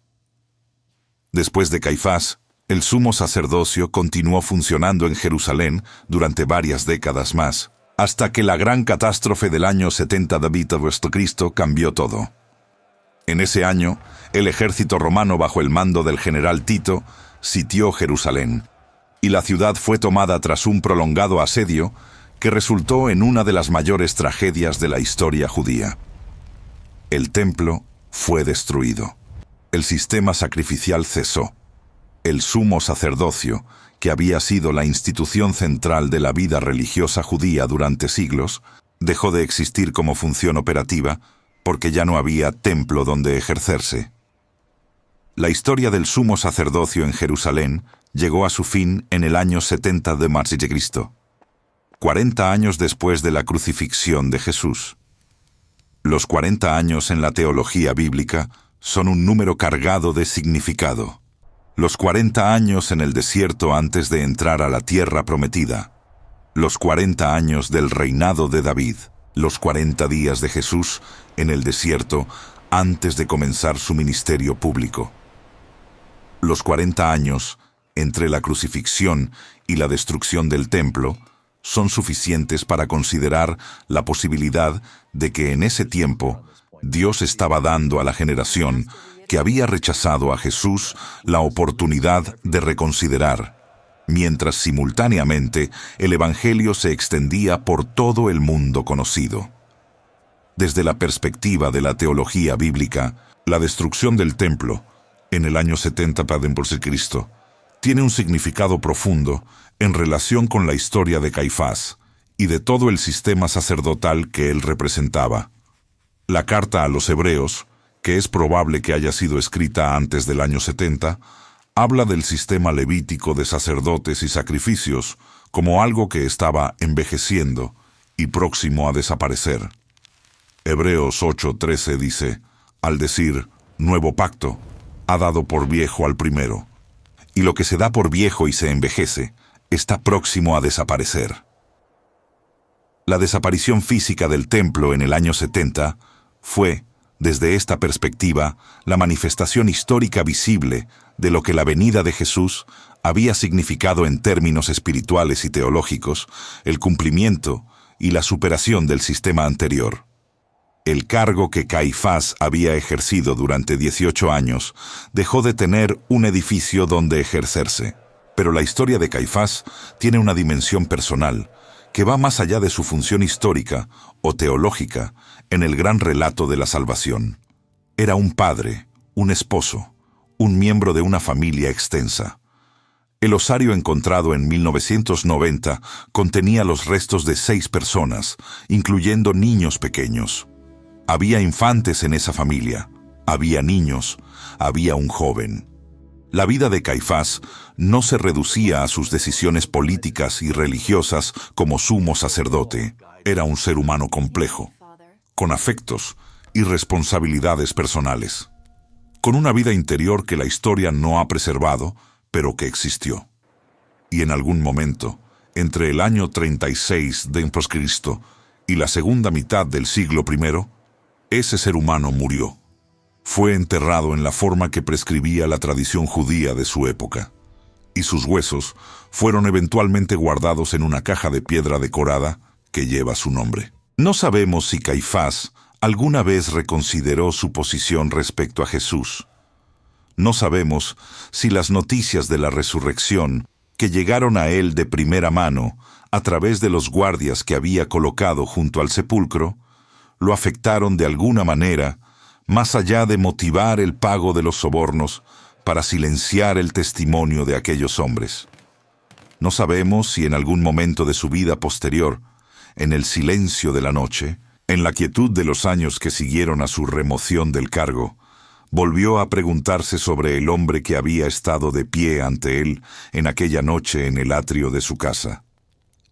Después de Caifás, el sumo sacerdocio continuó funcionando en Jerusalén durante varias décadas más, hasta que la gran catástrofe del año 70 d.C. cambió todo. En ese año, el ejército romano bajo el mando del general Tito sitió Jerusalén, y la ciudad fue tomada tras un prolongado asedio que resultó en una de las mayores tragedias de la historia judía. El templo fue destruido. El sistema sacrificial cesó. El sumo sacerdocio, que había sido la institución central de la vida religiosa judía durante siglos, dejó de existir como función operativa porque ya no había templo donde ejercerse. La historia del sumo sacerdocio en Jerusalén llegó a su fin en el año 70 d.C., 40 años después de la crucifixión de Jesús. Los 40 años en la teología bíblica son un número cargado de significado. Los 40 años en el desierto antes de entrar a la tierra prometida. Los 40 años del reinado de David. Los 40 días de Jesús en el desierto antes de comenzar su ministerio público. Los 40 años entre la crucifixión y la destrucción del templo son suficientes para considerar la posibilidad de que en ese tiempo Dios estaba dando a la generación que había rechazado a Jesús la oportunidad de reconsiderar, mientras simultáneamente el Evangelio se extendía por todo el mundo conocido. Desde la perspectiva de la teología bíblica, la destrucción del templo, en el año 70 después de Cristo, tiene un significado profundo en relación con la historia de Caifás y de todo el sistema sacerdotal que él representaba. La carta a los Hebreos, que es probable que haya sido escrita antes del año 70, habla del sistema levítico de sacerdotes y sacrificios como algo que estaba envejeciendo y próximo a desaparecer. Hebreos 8:13 dice, al decir nuevo pacto, ha dado por viejo al primero, y lo que se da por viejo y se envejece está próximo a desaparecer. La desaparición física del templo en el año 70 fue, desde esta perspectiva, la manifestación histórica visible de lo que la venida de Jesús había significado en términos espirituales y teológicos, el cumplimiento y la superación del sistema anterior. El cargo que Caifás había ejercido durante 18 años dejó de tener un edificio donde ejercerse. Pero la historia de Caifás tiene una dimensión personal que va más allá de su función histórica o teológica en el gran relato de la salvación. Era un padre, un esposo, un miembro de una familia extensa. El osario encontrado en 1990 contenía los restos de 6 personas, incluyendo niños pequeños. Había infantes en esa familia, había niños, había un joven. La vida de Caifás no se reducía a sus decisiones políticas y religiosas como sumo sacerdote. Era un ser humano complejo, con afectos y responsabilidades personales, con una vida interior que la historia no ha preservado, pero que existió. Y en algún momento, entre el año 36 d.C. y la segunda mitad del siglo I, ese ser humano murió. Fue enterrado en la forma que prescribía la tradición judía de su época, y sus huesos fueron eventualmente guardados en una caja de piedra decorada que lleva su nombre. No sabemos si Caifás alguna vez reconsideró su posición respecto a Jesús. No sabemos si las noticias de la resurrección que llegaron a él de primera mano a través de los guardias que había colocado junto al sepulcro lo afectaron de alguna manera, más allá de motivar el pago de los sobornos para silenciar el testimonio de aquellos hombres. No sabemos si en algún momento de su vida posterior, en el silencio de la noche, en la quietud de los años que siguieron a su remoción del cargo, volvió a preguntarse sobre el hombre que había estado de pie ante él en aquella noche en el atrio de su casa.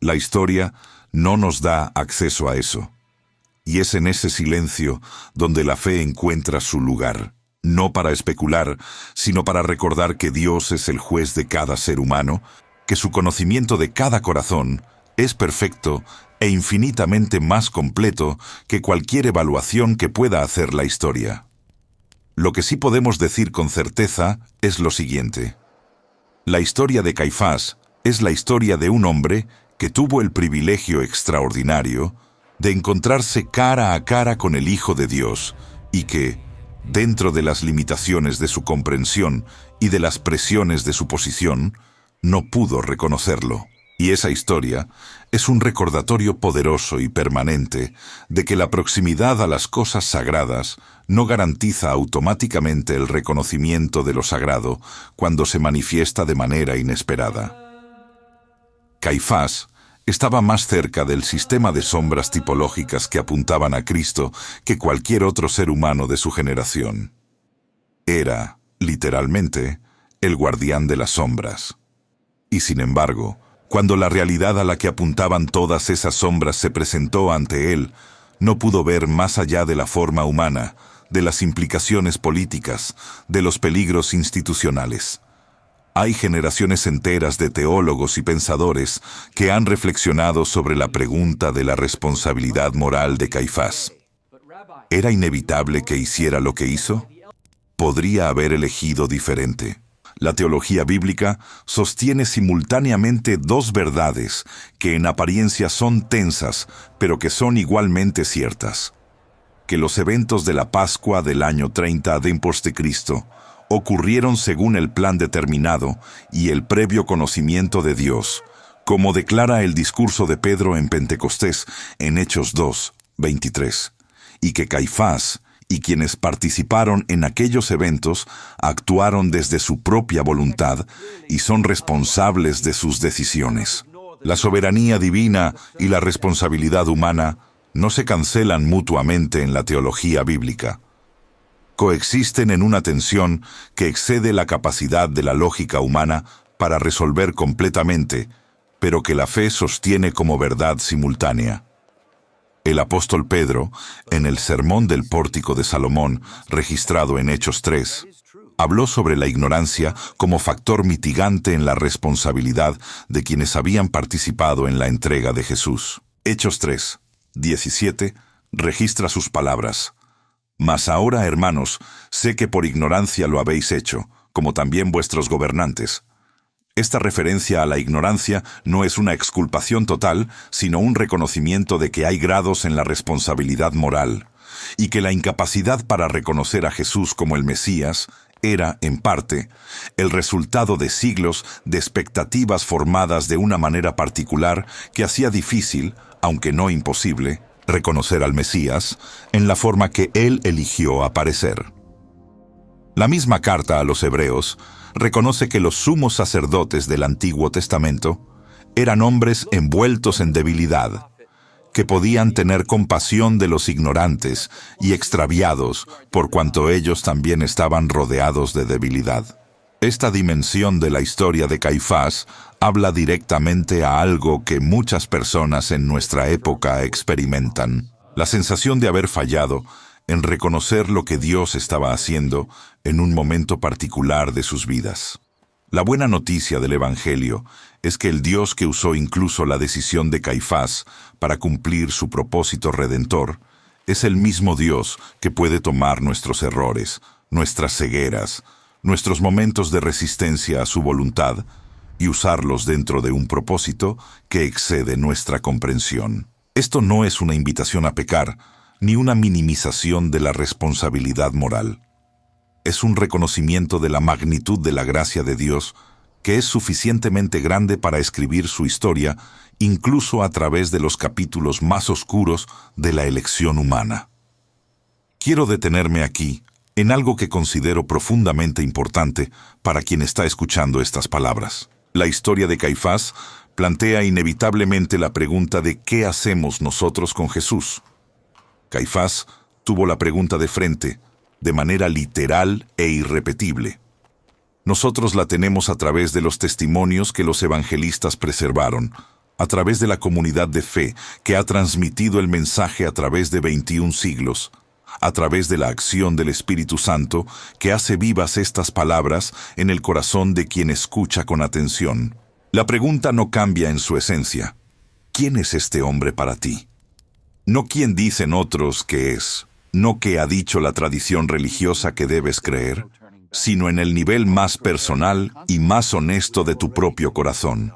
La historia no nos da acceso a eso. Y es en ese silencio donde la fe encuentra su lugar, no para especular, sino para recordar que Dios es el juez de cada ser humano, que su conocimiento de cada corazón es perfecto e infinitamente más completo que cualquier evaluación que pueda hacer la historia. Lo que sí podemos decir con certeza es lo siguiente. La historia de Caifás es la historia de un hombre que tuvo el privilegio extraordinario de encontrarse cara a cara con el Hijo de Dios y que, dentro de las limitaciones de su comprensión y de las presiones de su posición, no pudo reconocerlo. Y esa historia es un recordatorio poderoso y permanente de que la proximidad a las cosas sagradas no garantiza automáticamente el reconocimiento de lo sagrado cuando se manifiesta de manera inesperada. Caifás estaba más cerca del sistema de sombras tipológicas que apuntaban a Cristo que cualquier otro ser humano de su generación. Era, literalmente, el guardián de las sombras. Y sin embargo, cuando la realidad a la que apuntaban todas esas sombras se presentó ante él, no pudo ver más allá de la forma humana, de las implicaciones políticas, de los peligros institucionales. Hay generaciones enteras de teólogos y pensadores que han reflexionado sobre la pregunta de la responsabilidad moral de Caifás. ¿Era inevitable que hiciera lo que hizo? ¿Podría haber elegido diferente? La teología bíblica sostiene simultáneamente dos verdades que en apariencia son tensas, pero que son igualmente ciertas. Que los eventos de la Pascua del año 30 después de Cristo ocurrieron según el plan determinado y el previo conocimiento de Dios, como declara el discurso de Pedro en Pentecostés en Hechos 2, 23, y que Caifás y quienes participaron en aquellos eventos actuaron desde su propia voluntad y son responsables de sus decisiones. La soberanía divina y la responsabilidad humana no se cancelan mutuamente en la teología bíblica. Coexisten en una tensión que excede la capacidad de la lógica humana para resolver completamente, pero que la fe sostiene como verdad simultánea. El apóstol Pedro, en el Sermón del Pórtico de Salomón, registrado en Hechos 3, habló sobre la ignorancia como factor mitigante en la responsabilidad de quienes habían participado en la entrega de Jesús. Hechos 3, 17, registra sus palabras. Mas ahora, hermanos, sé que por ignorancia lo habéis hecho, como también vuestros gobernantes. Esta referencia a la ignorancia no es una exculpación total, sino un reconocimiento de que hay grados en la responsabilidad moral, y que la incapacidad para reconocer a Jesús como el Mesías era, en parte, el resultado de siglos de expectativas formadas de una manera particular que hacía difícil, aunque no imposible, reconocer al Mesías en la forma que él eligió aparecer. La misma carta a los Hebreos reconoce que los sumos sacerdotes del Antiguo Testamento eran hombres envueltos en debilidad, que podían tener compasión de los ignorantes y extraviados por cuanto ellos también estaban rodeados de debilidad. Esta dimensión de la historia de Caifás habla directamente a algo que muchas personas en nuestra época experimentan: la sensación de haber fallado en reconocer lo que Dios estaba haciendo en un momento particular de sus vidas. La buena noticia del Evangelio es que el Dios que usó incluso la decisión de Caifás para cumplir su propósito redentor es el mismo Dios que puede tomar nuestros errores, nuestras cegueras, nuestros momentos de resistencia a su voluntad y usarlos dentro de un propósito que excede nuestra comprensión. Esto no es una invitación a pecar, ni una minimización de la responsabilidad moral. Es un reconocimiento de la magnitud de la gracia de Dios, que es suficientemente grande para escribir su historia, incluso a través de los capítulos más oscuros de la elección humana. Quiero detenerme aquí en algo que considero profundamente importante para quien está escuchando estas palabras. La historia de Caifás plantea inevitablemente la pregunta de ¿qué hacemos nosotros con Jesús? Caifás tuvo la pregunta de frente, de manera literal e irrepetible. Nosotros la tenemos a través de los testimonios que los evangelistas preservaron, a través de la comunidad de fe que ha transmitido el mensaje a través de 21 siglos, a través de la acción del Espíritu Santo que hace vivas estas palabras en el corazón de quien escucha con atención. La pregunta no cambia en su esencia. ¿Quién es este hombre para ti? No quién dicen otros que es, no qué ha dicho la tradición religiosa que debes creer, sino en el nivel más personal y más honesto de tu propio corazón.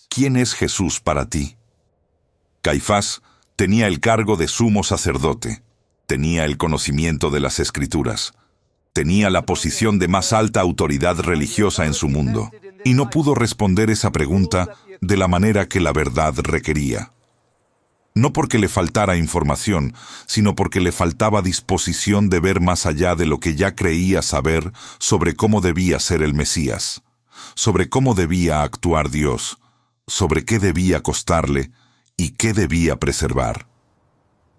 ¿Quién es Jesús para ti? Caifás tenía el cargo de sumo sacerdote, tenía el conocimiento de las Escrituras, tenía la posición de más alta autoridad religiosa en su mundo, y no pudo responder esa pregunta de la manera que la verdad requería. No porque le faltara información, sino porque le faltaba disposición de ver más allá de lo que ya creía saber sobre cómo debía ser el Mesías, sobre cómo debía actuar Dios, sobre qué debía costarle y qué debía preservar.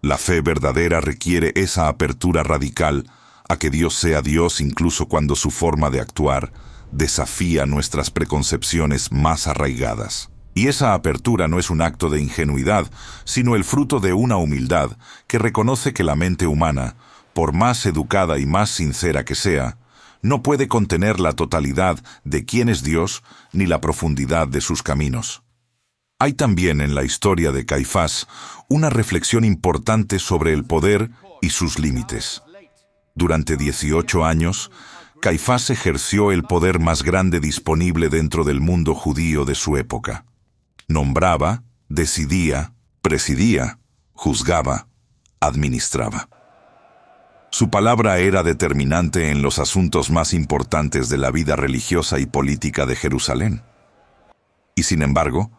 La fe verdadera requiere esa apertura radical a que Dios sea Dios incluso cuando su forma de actuar desafía nuestras preconcepciones más arraigadas. Y esa apertura no es un acto de ingenuidad, sino el fruto de una humildad que reconoce que la mente humana, por más educada y más sincera que sea, no puede contener la totalidad de quién es Dios ni la profundidad de sus caminos. Hay también en la historia de Caifás una reflexión importante sobre el poder y sus límites. Durante 18 años, Caifás ejerció el poder más grande disponible dentro del mundo judío de su época. Nombraba, decidía, presidía, juzgaba, administraba. Su palabra era determinante en los asuntos más importantes de la vida religiosa y política de Jerusalén. Y sin embargo,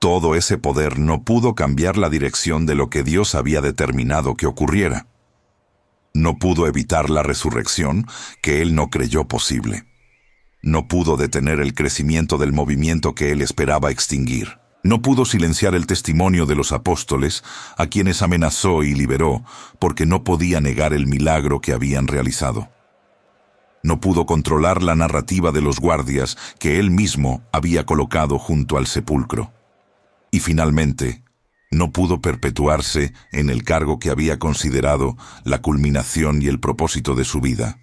todo ese poder no pudo cambiar la dirección de lo que Dios había determinado que ocurriera. No pudo evitar la resurrección que él no creyó posible. No pudo detener el crecimiento del movimiento que él esperaba extinguir. No pudo silenciar el testimonio de los apóstoles, a quienes amenazó y liberó, porque no podía negar el milagro que habían realizado. No pudo controlar la narrativa de los guardias que él mismo había colocado junto al sepulcro. Y finalmente, no pudo perpetuarse en el cargo que había considerado la culminación y el propósito de su vida.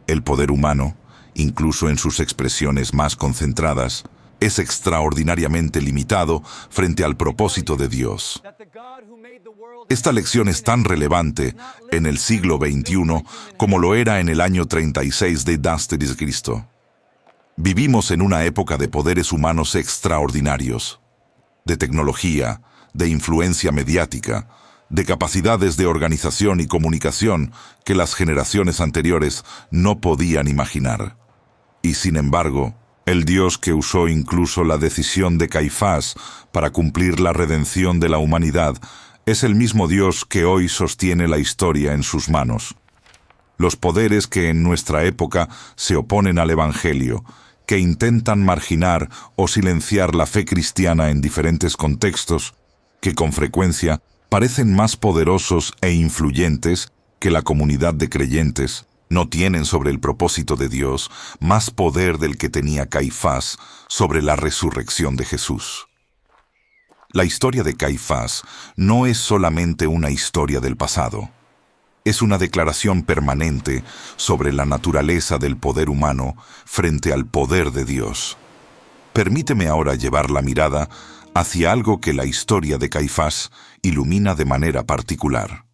El poder humano, incluso en sus expresiones más concentradas, es extraordinariamente limitado frente al propósito de Dios. Esta lección es tan relevante en el siglo XXI como lo era en el año 36 de Cristo. Vivimos en una época de poderes humanos extraordinarios, de tecnología, de influencia mediática, de capacidades de organización y comunicación que las generaciones anteriores no podían imaginar. Y sin embargo, el Dios que usó incluso la decisión de Caifás para cumplir la redención de la humanidad es el mismo Dios que hoy sostiene la historia en sus manos. Los poderes que en nuestra época se oponen al Evangelio, que intentan marginar o silenciar la fe cristiana en diferentes contextos, que con frecuencia parecen más poderosos e influyentes que la comunidad de creyentes, no tienen sobre el propósito de Dios más poder del que tenía Caifás sobre la resurrección de Jesús. La historia de Caifás no es solamente una historia del pasado. Es una declaración permanente sobre la naturaleza del poder humano frente al poder de Dios. Permíteme ahora llevar la mirada hacia algo que la historia de Caifás ilumina de manera particular: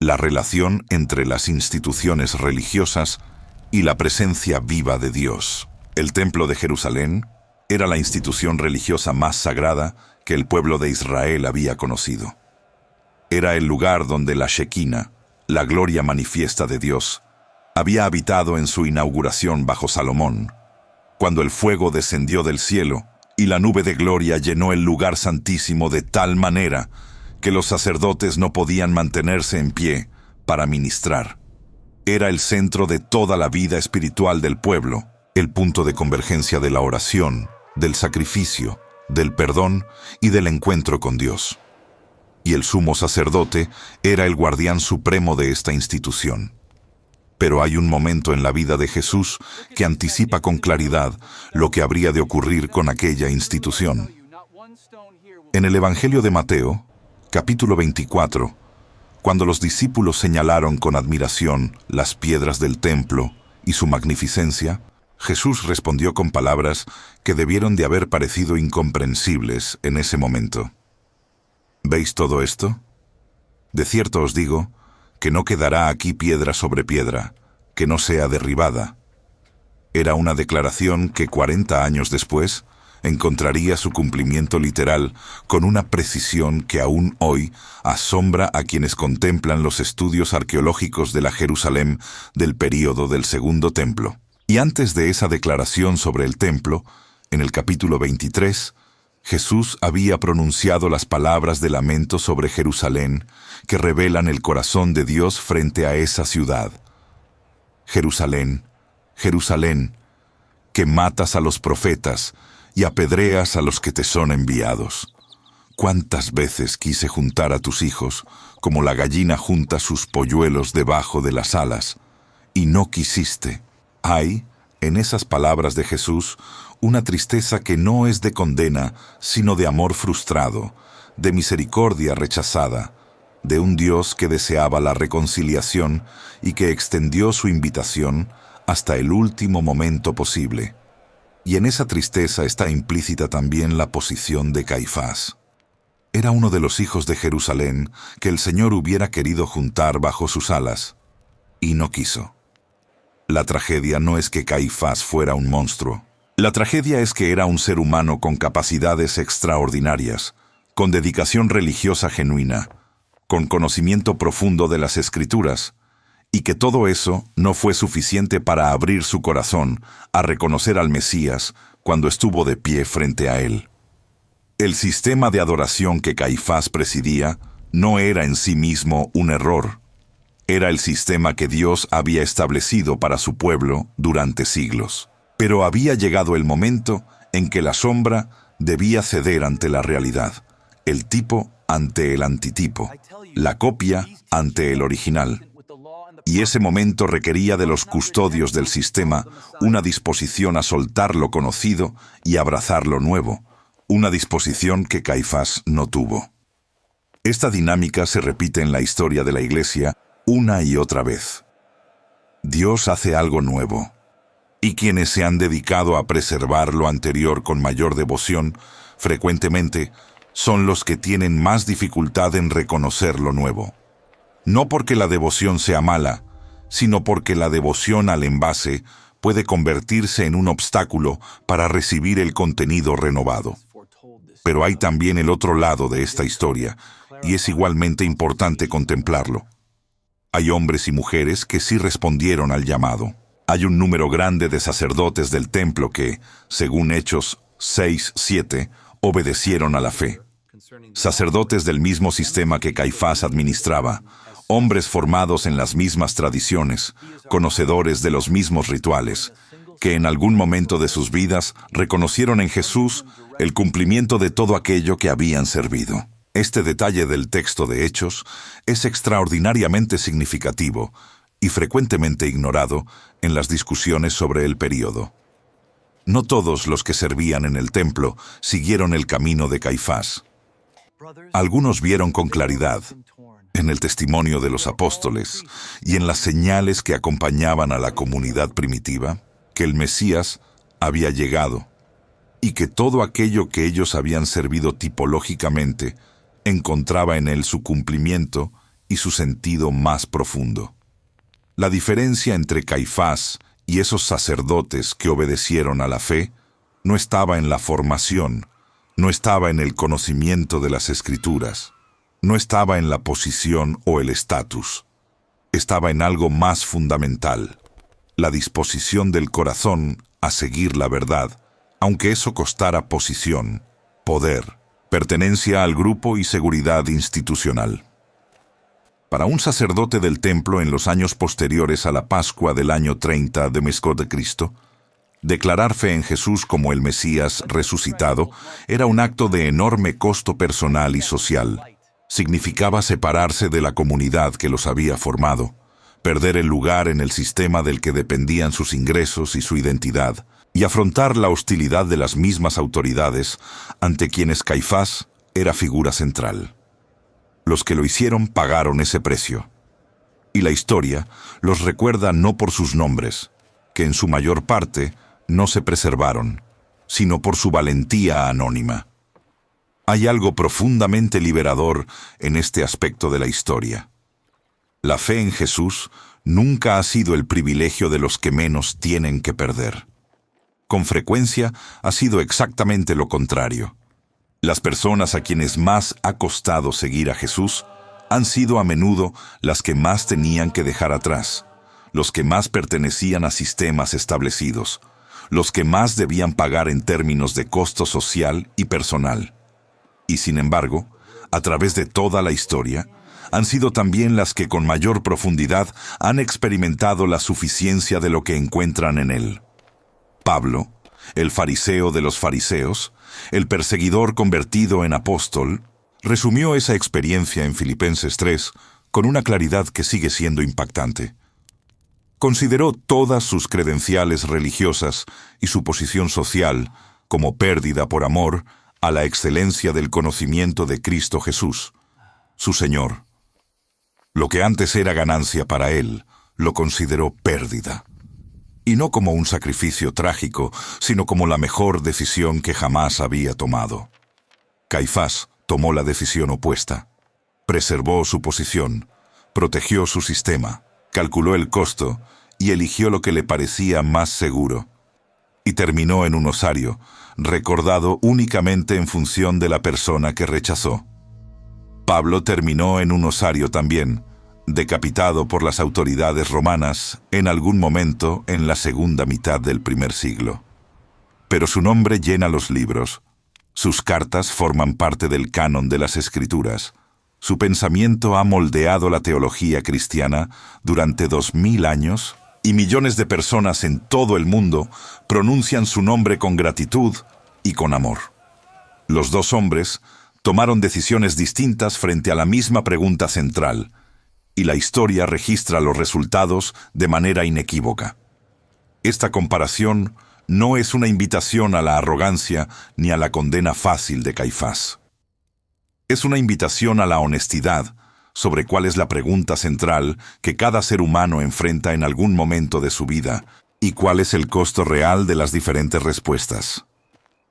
la relación entre las instituciones religiosas y la presencia viva de Dios. El Templo de Jerusalén era la institución religiosa más sagrada que el pueblo de Israel había conocido. Era el lugar donde la Shekinah, la gloria manifiesta de Dios, había habitado en su inauguración bajo Salomón, cuando el fuego descendió del cielo y la nube de gloria llenó el lugar santísimo de tal manera que los sacerdotes no podían mantenerse en pie para ministrar. Era el centro de toda la vida espiritual del pueblo, el punto de convergencia de la oración, del sacrificio, del perdón y del encuentro con Dios. Y el sumo sacerdote era el guardián supremo de esta institución. Pero hay un momento en la vida de Jesús que anticipa con claridad lo que habría de ocurrir con aquella institución. En el Evangelio de Mateo, capítulo 24, cuando los discípulos señalaron con admiración las piedras del templo y su magnificencia, Jesús respondió con palabras que debieron de haber parecido incomprensibles en ese momento. ¿Veis todo esto? De cierto os digo que no quedará aquí piedra sobre piedra, que no sea derribada. Era una declaración que 40 años después encontraría su cumplimiento literal con una precisión que aún hoy asombra a quienes contemplan los estudios arqueológicos de la Jerusalén del período del Segundo Templo. Y antes de esa declaración sobre el templo, en el capítulo 23, Jesús había pronunciado las palabras de lamento sobre Jerusalén que revelan el corazón de Dios frente a esa ciudad. Jerusalén, Jerusalén, que matas a los profetas y apedreas a los que te son enviados. ¿Cuántas veces quise juntar a tus hijos, como la gallina junta sus polluelos debajo de las alas, y no quisiste? Hay, en esas palabras de Jesús, una tristeza que no es de condena, sino de amor frustrado, de misericordia rechazada, de un Dios que deseaba la reconciliación y que extendió su invitación hasta el último momento posible. Y en esa tristeza está implícita también la posición de Caifás. Era uno de los hijos de Jerusalén que el Señor hubiera querido juntar bajo sus alas, y no quiso. La tragedia no es que Caifás fuera un monstruo. La tragedia es que era un ser humano con capacidades extraordinarias, con dedicación religiosa genuina, con conocimiento profundo de las Escrituras, y que todo eso no fue suficiente para abrir su corazón a reconocer al Mesías cuando estuvo de pie frente a él. El sistema de adoración que Caifás presidía no era en sí mismo un error. Era el sistema que Dios había establecido para su pueblo durante siglos. Pero había llegado el momento en que la sombra debía ceder ante la realidad, el tipo ante el antitipo, la copia ante el original. Y ese momento requería de los custodios del sistema una disposición a soltar lo conocido y abrazar lo nuevo, una disposición que Caifás no tuvo. Esta dinámica se repite en la historia de la Iglesia una y otra vez. Dios hace algo nuevo, y quienes se han dedicado a preservar lo anterior con mayor devoción, frecuentemente, son los que tienen más dificultad en reconocer lo nuevo. No porque la devoción sea mala, sino porque la devoción al envase puede convertirse en un obstáculo para recibir el contenido renovado. Pero hay también el otro lado de esta historia, y es igualmente importante contemplarlo. Hay hombres y mujeres que sí respondieron al llamado. Hay un número grande de sacerdotes del templo que, según Hechos 6:7, obedecieron a la fe. Sacerdotes del mismo sistema que Caifás administraba, hombres formados en las mismas tradiciones, conocedores de los mismos rituales, que en algún momento de sus vidas reconocieron en Jesús el cumplimiento de todo aquello que habían servido. Este detalle del texto de Hechos es extraordinariamente significativo y frecuentemente ignorado en las discusiones sobre el período. No todos los que servían en el templo siguieron el camino de Caifás. Algunos vieron con claridad, en el testimonio de los apóstoles y en las señales que acompañaban a la comunidad primitiva, que el Mesías había llegado y que todo aquello que ellos habían servido tipológicamente encontraba en él su cumplimiento y su sentido más profundo. La diferencia entre Caifás y esos sacerdotes que obedecieron a la fe no estaba en la formación, no estaba en el conocimiento de las Escrituras, no estaba en la posición o el estatus. Estaba en algo más fundamental, la disposición del corazón a seguir la verdad, aunque eso costara posición, poder, pertenencia al grupo y seguridad institucional. Para un sacerdote del templo en los años posteriores a la Pascua del año 30 después de Cristo, declarar fe en Jesús como el Mesías resucitado era un acto de enorme costo personal y social. Significaba separarse de la comunidad que los había formado, perder el lugar en el sistema del que dependían sus ingresos y su identidad, y afrontar la hostilidad de las mismas autoridades ante quienes Caifás era figura central. Los que lo hicieron pagaron ese precio. Y la historia los recuerda no por sus nombres, que en su mayor parte no se preservaron, sino por su valentía anónima. Hay algo profundamente liberador en este aspecto de la historia. La fe en Jesús nunca ha sido el privilegio de los que menos tienen que perder. Con frecuencia ha sido exactamente lo contrario. Las personas a quienes más ha costado seguir a Jesús han sido a menudo las que más tenían que dejar atrás, los que más pertenecían a sistemas establecidos, los que más debían pagar en términos de costo social y personal. Y sin embargo, a través de toda la historia, han sido también las que con mayor profundidad han experimentado la suficiencia de lo que encuentran en él. Pablo, el fariseo de los fariseos, el perseguidor convertido en apóstol, resumió esa experiencia en Filipenses 3 con una claridad que sigue siendo impactante. Consideró todas sus credenciales religiosas y su posición social como pérdida por amor a la excelencia del conocimiento de Cristo Jesús, su Señor. Lo que antes era ganancia para él, lo consideró pérdida. Y no como un sacrificio trágico, sino como la mejor decisión que jamás había tomado. Caifás tomó la decisión opuesta. Preservó su posición, protegió su sistema, calculó el costo y eligió lo que le parecía más seguro. Y terminó en un osario, recordado únicamente en función de la persona que rechazó. Pablo terminó en un osario también, decapitado por las autoridades romanas en algún momento en la segunda mitad del primer siglo. Pero su nombre llena los libros. Sus cartas forman parte del canon de las Escrituras. Su pensamiento ha moldeado la teología cristiana durante 2000 años y millones de personas en todo el mundo pronuncian su nombre con gratitud y con amor. Los dos hombres tomaron decisiones distintas frente a la misma pregunta central, y la historia registra los resultados de manera inequívoca. Esta comparación no es una invitación a la arrogancia ni a la condena fácil de Caifás. Es una invitación a la honestidad sobre cuál es la pregunta central que cada ser humano enfrenta en algún momento de su vida y cuál es el costo real de las diferentes respuestas.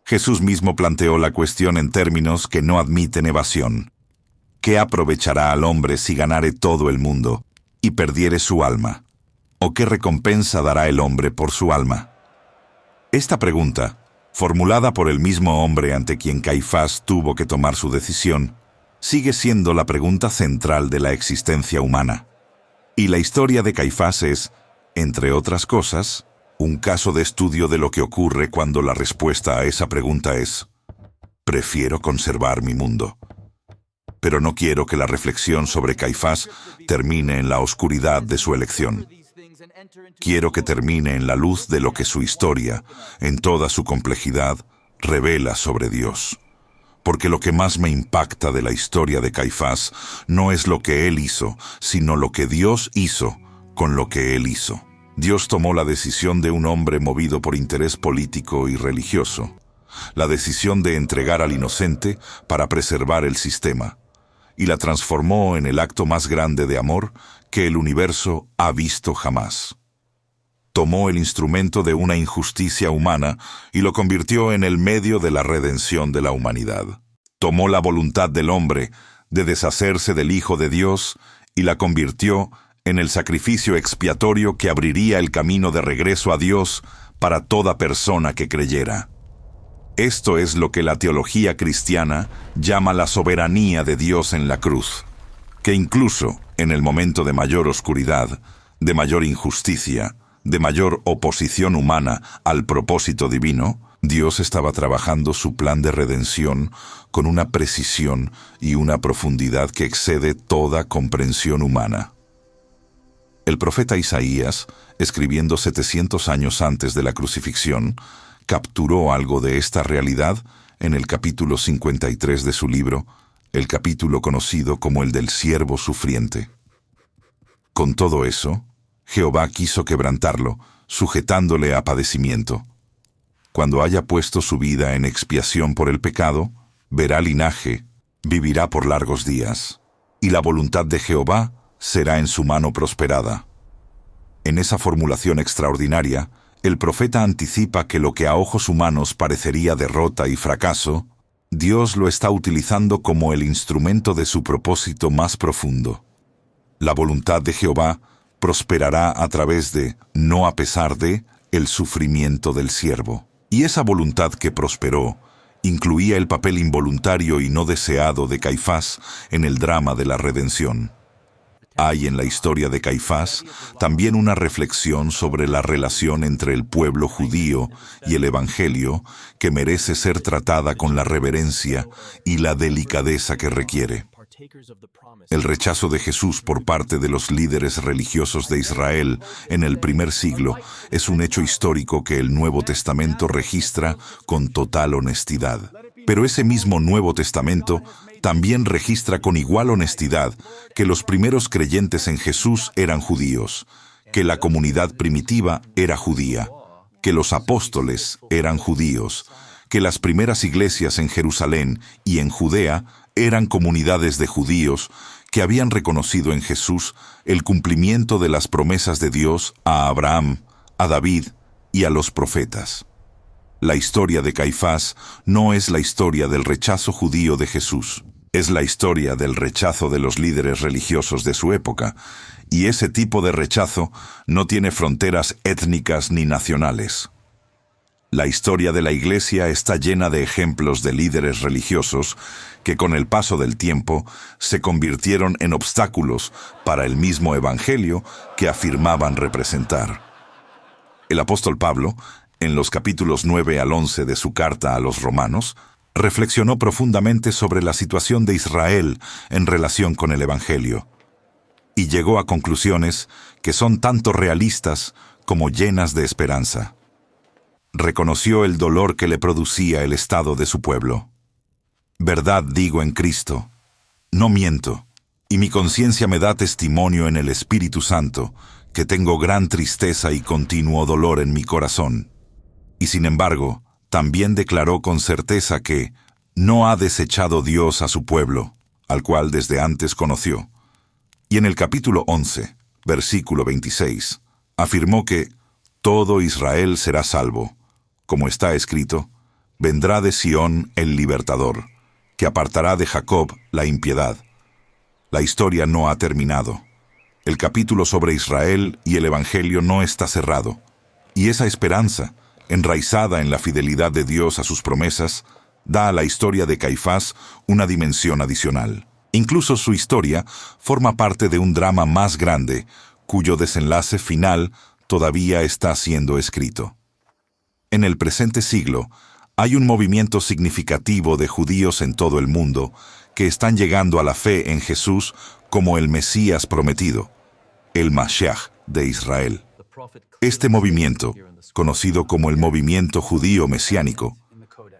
Jesús mismo planteó la cuestión en términos que no admiten evasión. ¿Qué aprovechará al hombre si ganare todo el mundo y perdiere su alma? ¿O qué recompensa dará el hombre por su alma? Esta pregunta, formulada por el mismo hombre ante quien Caifás tuvo que tomar su decisión, sigue siendo la pregunta central de la existencia humana. Y la historia de Caifás es, entre otras cosas, un caso de estudio de lo que ocurre cuando la respuesta a esa pregunta es: prefiero conservar mi mundo. Pero no quiero que la reflexión sobre Caifás termine en la oscuridad de su elección. Quiero que termine en la luz de lo que su historia, en toda su complejidad, revela sobre Dios. Porque lo que más me impacta de la historia de Caifás no es lo que él hizo, sino lo que Dios hizo con lo que él hizo. Dios tomó la decisión de un hombre movido por interés político y religioso, la decisión de entregar al inocente para preservar el sistema, y la transformó en el acto más grande de amor que el universo ha visto jamás. Tomó el instrumento de una injusticia humana y lo convirtió en el medio de la redención de la humanidad. Tomó la voluntad del hombre de deshacerse del Hijo de Dios y la convirtió en el sacrificio expiatorio que abriría el camino de regreso a Dios para toda persona que creyera. Esto es lo que la teología cristiana llama la soberanía de Dios en la cruz, que incluso en el momento de mayor oscuridad, de mayor injusticia, de mayor oposición humana al propósito divino, Dios estaba trabajando su plan de redención con una precisión y una profundidad que excede toda comprensión humana. El profeta Isaías, escribiendo 700 años antes de la crucifixión, capturó algo de esta realidad en el capítulo 53 de su libro, el capítulo conocido como el del siervo sufriente. Con todo eso, Jehová quiso quebrantarlo, sujetándole a padecimiento. Cuando haya puesto su vida en expiación por el pecado, verá linaje, vivirá por largos días, y la voluntad de Jehová será en su mano prosperada. En esa formulación extraordinaria, el profeta anticipa que lo que a ojos humanos parecería derrota y fracaso, Dios lo está utilizando como el instrumento de su propósito más profundo. La voluntad de Jehová prosperará a través de, no a pesar de, el sufrimiento del siervo. Y esa voluntad que prosperó incluía el papel involuntario y no deseado de Caifás en el drama de la redención. Hay en la historia de Caifás también una reflexión sobre la relación entre el pueblo judío y el Evangelio que merece ser tratada con la reverencia y la delicadeza que requiere. El rechazo de Jesús por parte de los líderes religiosos de Israel en el primer siglo es un hecho histórico que el Nuevo Testamento registra con total honestidad. Pero ese mismo Nuevo Testamento también registra con igual honestidad que los primeros creyentes en Jesús eran judíos, que la comunidad primitiva era judía, que los apóstoles eran judíos, que las primeras iglesias en Jerusalén y en Judea eran comunidades de judíos que habían reconocido en Jesús el cumplimiento de las promesas de Dios a Abraham, a David y a los profetas. La historia de Caifás no es la historia del rechazo judío de Jesús, es la historia del rechazo de los líderes religiosos de su época, Y ese tipo de rechazo no tiene fronteras étnicas ni nacionales. La historia de la Iglesia está llena de ejemplos de líderes religiosos que con el paso del tiempo se convirtieron en obstáculos para el mismo evangelio que afirmaban representar. El apóstol Pablo, en los capítulos 9 al 11 de su carta a los romanos, reflexionó profundamente sobre la situación de Israel en relación con el evangelio, y llegó a conclusiones que son tanto realistas como llenas de esperanza. Reconoció el dolor que le producía el estado de su pueblo. Verdad digo en Cristo, no miento, y mi conciencia me da testimonio en el Espíritu Santo, que tengo gran tristeza y continuo dolor en mi corazón. Y sin embargo, también declaró con certeza que no ha desechado Dios a su pueblo, al cual desde antes conoció. Y en el capítulo 11, versículo 26, afirmó que todo Israel será salvo. Como está escrito, vendrá de Sión el libertador, que apartará de Jacob la impiedad. La historia no ha terminado. El capítulo sobre Israel y el Evangelio no está cerrado. Y esa esperanza, enraizada en la fidelidad de Dios a sus promesas, da a la historia de Caifás una dimensión adicional. Incluso su historia forma parte de un drama más grande, cuyo desenlace final todavía está siendo escrito. En el presente siglo, hay un movimiento significativo de judíos en todo el mundo que están llegando a la fe en Jesús como el Mesías prometido, el Mashiach de Israel. Este movimiento, conocido como el movimiento judío mesiánico,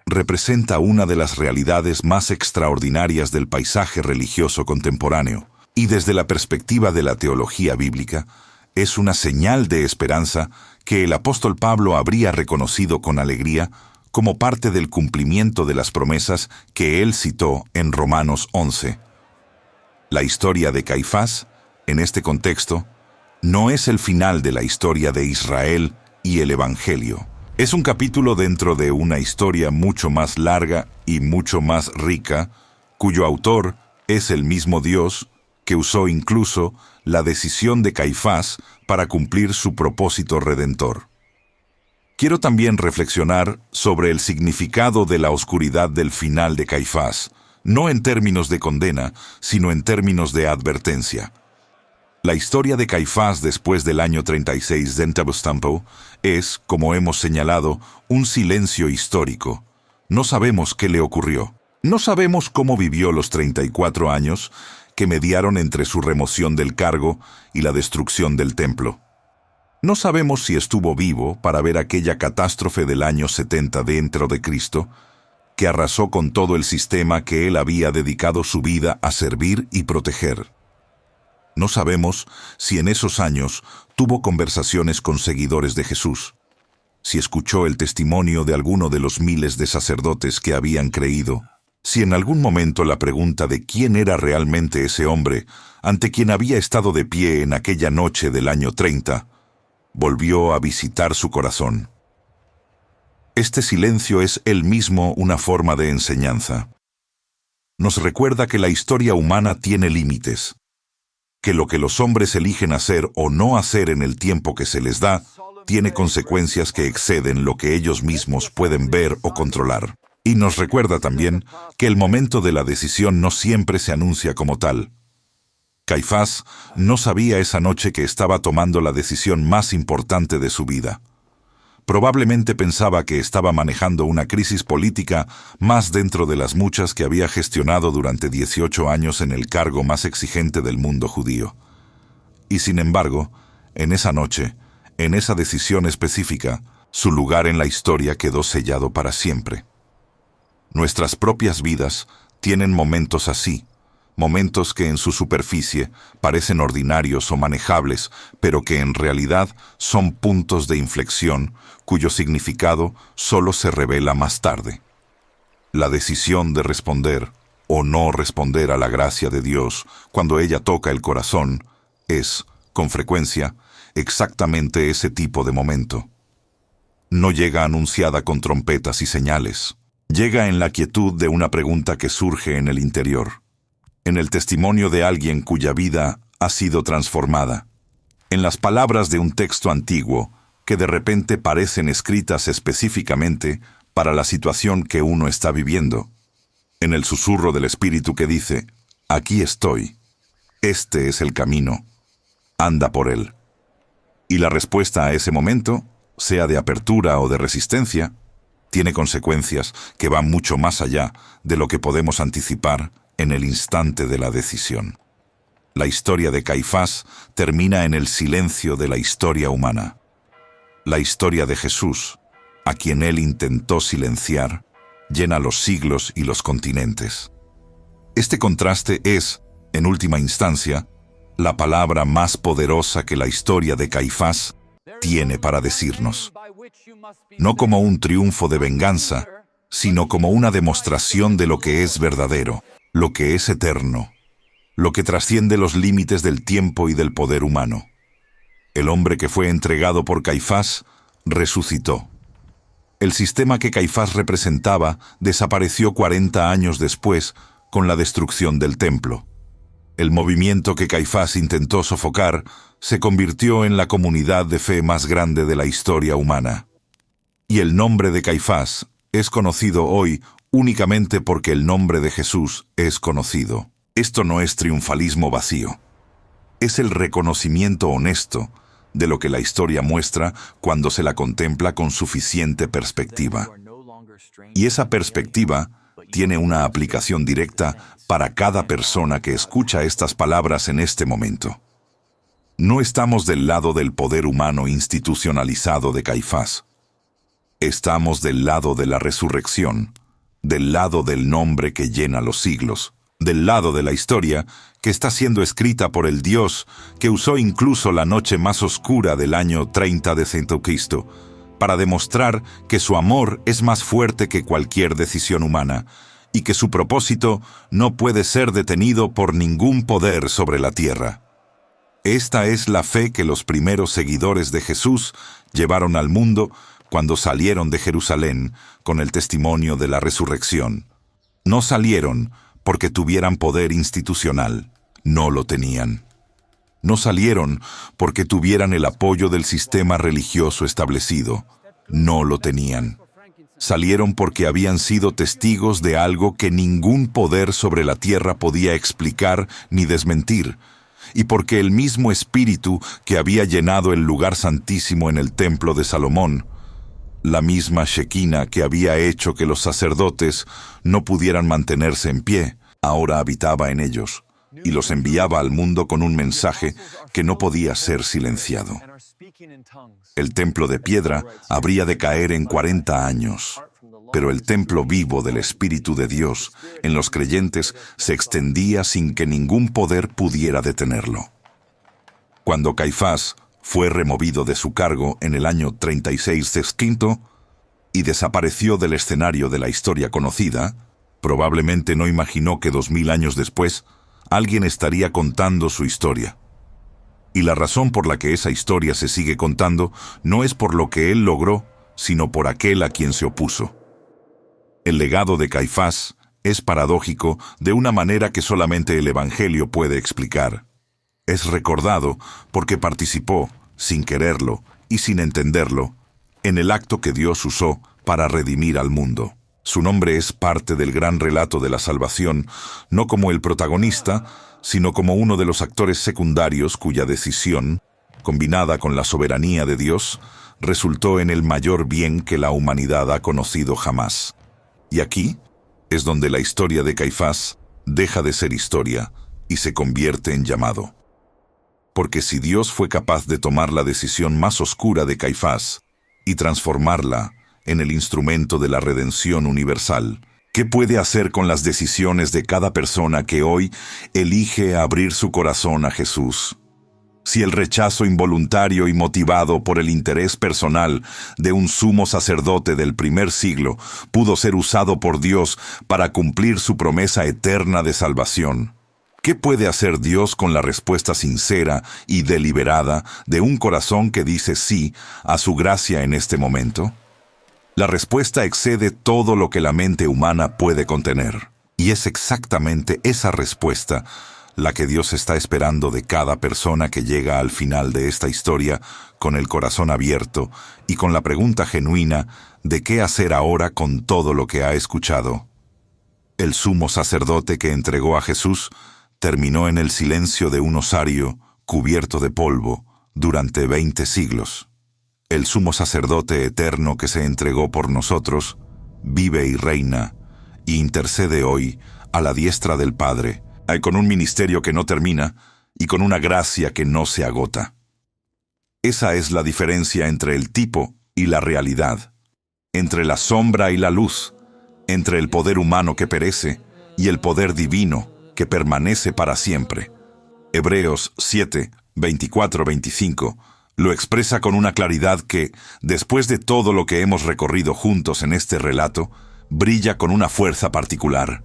representa una de las realidades más extraordinarias del paisaje religioso contemporáneo, y desde la perspectiva de la teología bíblica, es una señal de esperanza que el apóstol Pablo habría reconocido con alegría como parte del cumplimiento de las promesas que él citó en Romanos 11. La historia de Caifás, en este contexto, no es el final de la historia de Israel y el Evangelio. Es un capítulo dentro de una historia mucho más larga y mucho más rica, cuyo autor es el mismo Dios que usó incluso la decisión de Caifás para cumplir su propósito redentor. Quiero también reflexionar sobre el significado de la oscuridad del final de Caifás, no en términos de condena, sino en términos de advertencia. La historia de Caifás después del año 36 de Entabustampo es, como hemos señalado, un silencio histórico. No sabemos qué le ocurrió. No sabemos cómo vivió los 34 años que mediaron entre su remoción del cargo y la destrucción del templo. No sabemos si estuvo vivo para ver aquella catástrofe del año 70 dentro de Cristo, que arrasó con todo el sistema que él había dedicado su vida a servir y proteger. No sabemos si en esos años tuvo conversaciones con seguidores de Jesús, si escuchó el testimonio de alguno de los miles de sacerdotes que habían creído, si en algún momento la pregunta de quién era realmente ese hombre ante quien había estado de pie en aquella noche del año 30, volvió a visitar su corazón. Este silencio es él mismo una forma de enseñanza. Nos recuerda que la historia humana tiene límites, que lo que los hombres eligen hacer o no hacer en el tiempo que se les da tiene consecuencias que exceden lo que ellos mismos pueden ver o controlar. Y nos recuerda también que el momento de la decisión no siempre se anuncia como tal. Caifás no sabía esa noche que estaba tomando la decisión más importante de su vida. Probablemente pensaba que estaba manejando una crisis política más dentro de las muchas que había gestionado durante 18 años en el cargo más exigente del mundo judío. Y sin embargo, en esa noche, en esa decisión específica, su lugar en la historia quedó sellado para siempre. Nuestras propias vidas tienen momentos así, momentos que en su superficie parecen ordinarios o manejables, pero que en realidad son puntos de inflexión cuyo significado solo se revela más tarde. La decisión de responder o no responder a la gracia de Dios cuando ella toca el corazón es, con frecuencia, exactamente ese tipo de momento. No llega anunciada con trompetas y señales. Llega en la quietud de una pregunta que surge en el interior, en el testimonio de alguien cuya vida ha sido transformada. En las palabras de un texto antiguo, que de repente parecen escritas específicamente para la situación que uno está viviendo. En el susurro del Espíritu que dice, aquí estoy, este es el camino, anda por él. Y la respuesta a ese momento, sea de apertura o de resistencia, tiene consecuencias que van mucho más allá de lo que podemos anticipar en el instante de la decisión. La historia de Caifás termina en el silencio de la historia humana. La historia de Jesús, a quien él intentó silenciar, llena los siglos y los continentes. Este contraste es, en última instancia, la palabra más poderosa que la historia de Caifás tiene para decirnos. No como un triunfo de venganza, sino como una demostración de lo que es verdadero, lo que es eterno, lo que trasciende los límites del tiempo y del poder humano. El hombre que fue entregado por Caifás resucitó. El sistema que Caifás representaba desapareció 40 años después con la destrucción del templo. El movimiento que Caifás intentó sofocar se convirtió en la comunidad de fe más grande de la historia humana. Y el nombre de Caifás es conocido hoy únicamente porque el nombre de Jesús es conocido. Esto no es triunfalismo vacío. Es el reconocimiento honesto de lo que la historia muestra cuando se la contempla con suficiente perspectiva. Y esa perspectiva tiene una aplicación directa para cada persona que escucha estas palabras en este momento. No estamos del lado del poder humano institucionalizado de Caifás. Estamos del lado de la resurrección, del lado del nombre que llena los siglos, del lado de la historia que está siendo escrita por el Dios que usó incluso la noche más oscura del año 30 de Cristo para demostrar que su amor es más fuerte que cualquier decisión humana y que su propósito no puede ser detenido por ningún poder sobre la tierra. Esta es la fe que los primeros seguidores de Jesús llevaron al mundo cuando salieron de Jerusalén con el testimonio de la resurrección. No salieron porque tuvieran poder institucional, no lo tenían. No salieron porque tuvieran el apoyo del sistema religioso establecido, no lo tenían. Salieron porque habían sido testigos de algo que ningún poder sobre la tierra podía explicar ni desmentir, y porque el mismo Espíritu que había llenado el lugar santísimo en el templo de Salomón, la misma Shequina que había hecho que los sacerdotes no pudieran mantenerse en pie, ahora habitaba en ellos, y los enviaba al mundo con un mensaje que no podía ser silenciado. El templo de piedra habría de caer en 40 años, pero el templo vivo del Espíritu de Dios en los creyentes se extendía sin que ningún poder pudiera detenerlo. Cuando Caifás fue removido de su cargo en el año 36 de y desapareció del escenario de la historia conocida, probablemente no imaginó que 2000 años después alguien estaría contando su historia. Y la razón por la que esa historia se sigue contando no es por lo que él logró, sino por aquel a quien se opuso. El legado de Caifás es paradójico de una manera que solamente el Evangelio puede explicar. Es recordado porque participó, sin quererlo y sin entenderlo, en el acto que Dios usó para redimir al mundo. Su nombre es parte del gran relato de la salvación, no como el protagonista, sino como uno de los actores secundarios cuya decisión, combinada con la soberanía de Dios, resultó en el mayor bien que la humanidad ha conocido jamás. Y aquí es donde la historia de Caifás deja de ser historia y se convierte en llamado. Porque si Dios fue capaz de tomar la decisión más oscura de Caifás y transformarla en el instrumento de la redención universal, ¿qué puede hacer con las decisiones de cada persona que hoy elige abrir su corazón a Jesús? Si el rechazo involuntario y motivado por el interés personal de un sumo sacerdote del primer siglo pudo ser usado por Dios para cumplir su promesa eterna de salvación, ¿qué puede hacer Dios con la respuesta sincera y deliberada de un corazón que dice sí a su gracia en este momento? La respuesta excede todo lo que la mente humana puede contener. Y es exactamente esa respuesta la que Dios está esperando de cada persona que llega al final de esta historia con el corazón abierto y con la pregunta genuina de qué hacer ahora con todo lo que ha escuchado. El sumo sacerdote que entregó a Jesús terminó en el silencio de un osario cubierto de polvo durante 20 siglos. El sumo sacerdote eterno que se entregó por nosotros vive y reina y intercede hoy a la diestra del Padre, con un ministerio que no termina y con una gracia que no se agota. Esa es la diferencia entre el tipo y la realidad, entre la sombra y la luz, entre el poder humano que perece y el poder divino que permanece para siempre. Hebreos 7, 24-25 lo expresa con una claridad que, después de todo lo que hemos recorrido juntos en este relato, brilla con una fuerza particular.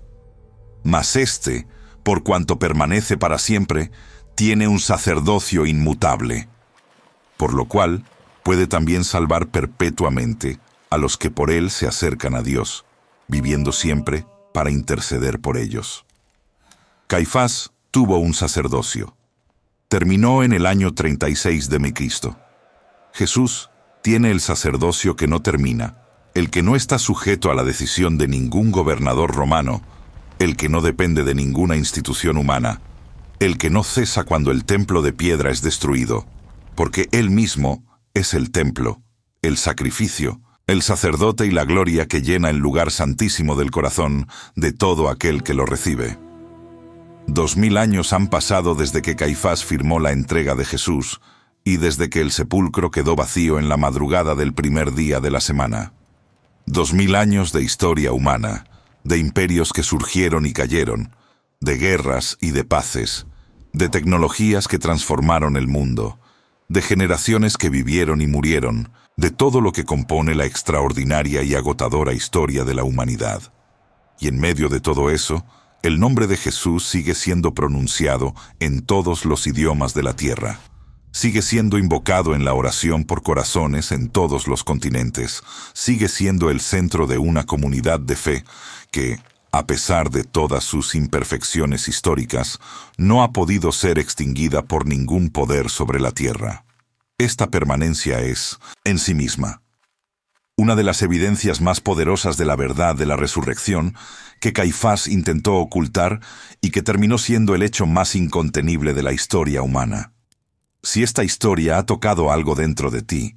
Mas éste, por cuanto permanece para siempre, tiene un sacerdocio inmutable, por lo cual puede también salvar perpetuamente a los que por él se acercan a Dios, viviendo siempre para interceder por ellos. Caifás tuvo un sacerdocio. Terminó en el año 36 de mi Cristo. Jesús tiene el sacerdocio que no termina, el que no está sujeto a la decisión de ningún gobernador romano, el que no depende de ninguna institución humana, el que no cesa cuando el templo de piedra es destruido, porque Él mismo es el templo, el sacrificio, el sacerdote y la gloria que llena el lugar santísimo del corazón de todo aquel que lo recibe. 2000 años han pasado desde que Caifás firmó la entrega de Jesús y desde que el sepulcro quedó vacío en la madrugada del primer día de la semana. 2000 años de historia humana, de imperios que surgieron y cayeron, de guerras y de paces, de tecnologías que transformaron el mundo, de generaciones que vivieron y murieron, de todo lo que compone la extraordinaria y agotadora historia de la humanidad. Y en medio de todo eso, el nombre de Jesús sigue siendo pronunciado en todos los idiomas de la tierra. Sigue siendo invocado en la oración por corazones en todos los continentes. Sigue siendo el centro de una comunidad de fe que, a pesar de todas sus imperfecciones históricas, no ha podido ser extinguida por ningún poder sobre la tierra. Esta permanencia es, en sí misma, una de las evidencias más poderosas de la verdad de la resurrección que Caifás intentó ocultar y que terminó siendo el hecho más incontenible de la historia humana. Si esta historia ha tocado algo dentro de ti,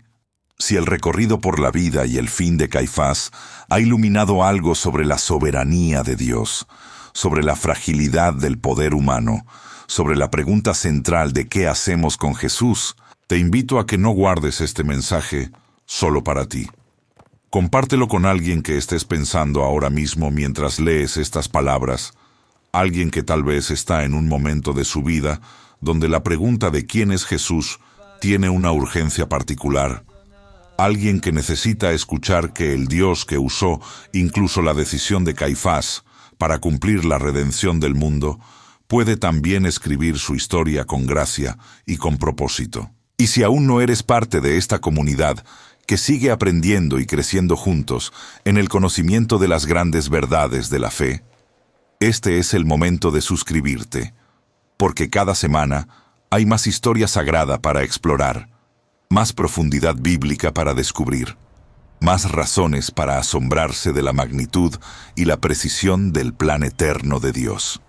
si el recorrido por la vida y el fin de Caifás ha iluminado algo sobre la soberanía de Dios, sobre la fragilidad del poder humano, sobre la pregunta central de qué hacemos con Jesús, te invito a que no guardes este mensaje solo para ti. Compártelo con alguien que estés pensando ahora mismo mientras lees estas palabras, alguien que tal vez está en un momento de su vida donde la pregunta de quién es Jesús tiene una urgencia particular, alguien que necesita escuchar que el Dios que usó incluso la decisión de Caifás para cumplir la redención del mundo, puede también escribir su historia con gracia y con propósito. Y si aún no eres parte de esta comunidad, que sigue aprendiendo y creciendo juntos en el conocimiento de las grandes verdades de la fe, este es el momento de suscribirte, porque cada semana hay más historia sagrada para explorar, más profundidad bíblica para descubrir, más razones para asombrarse de la magnitud y la precisión del plan eterno de Dios.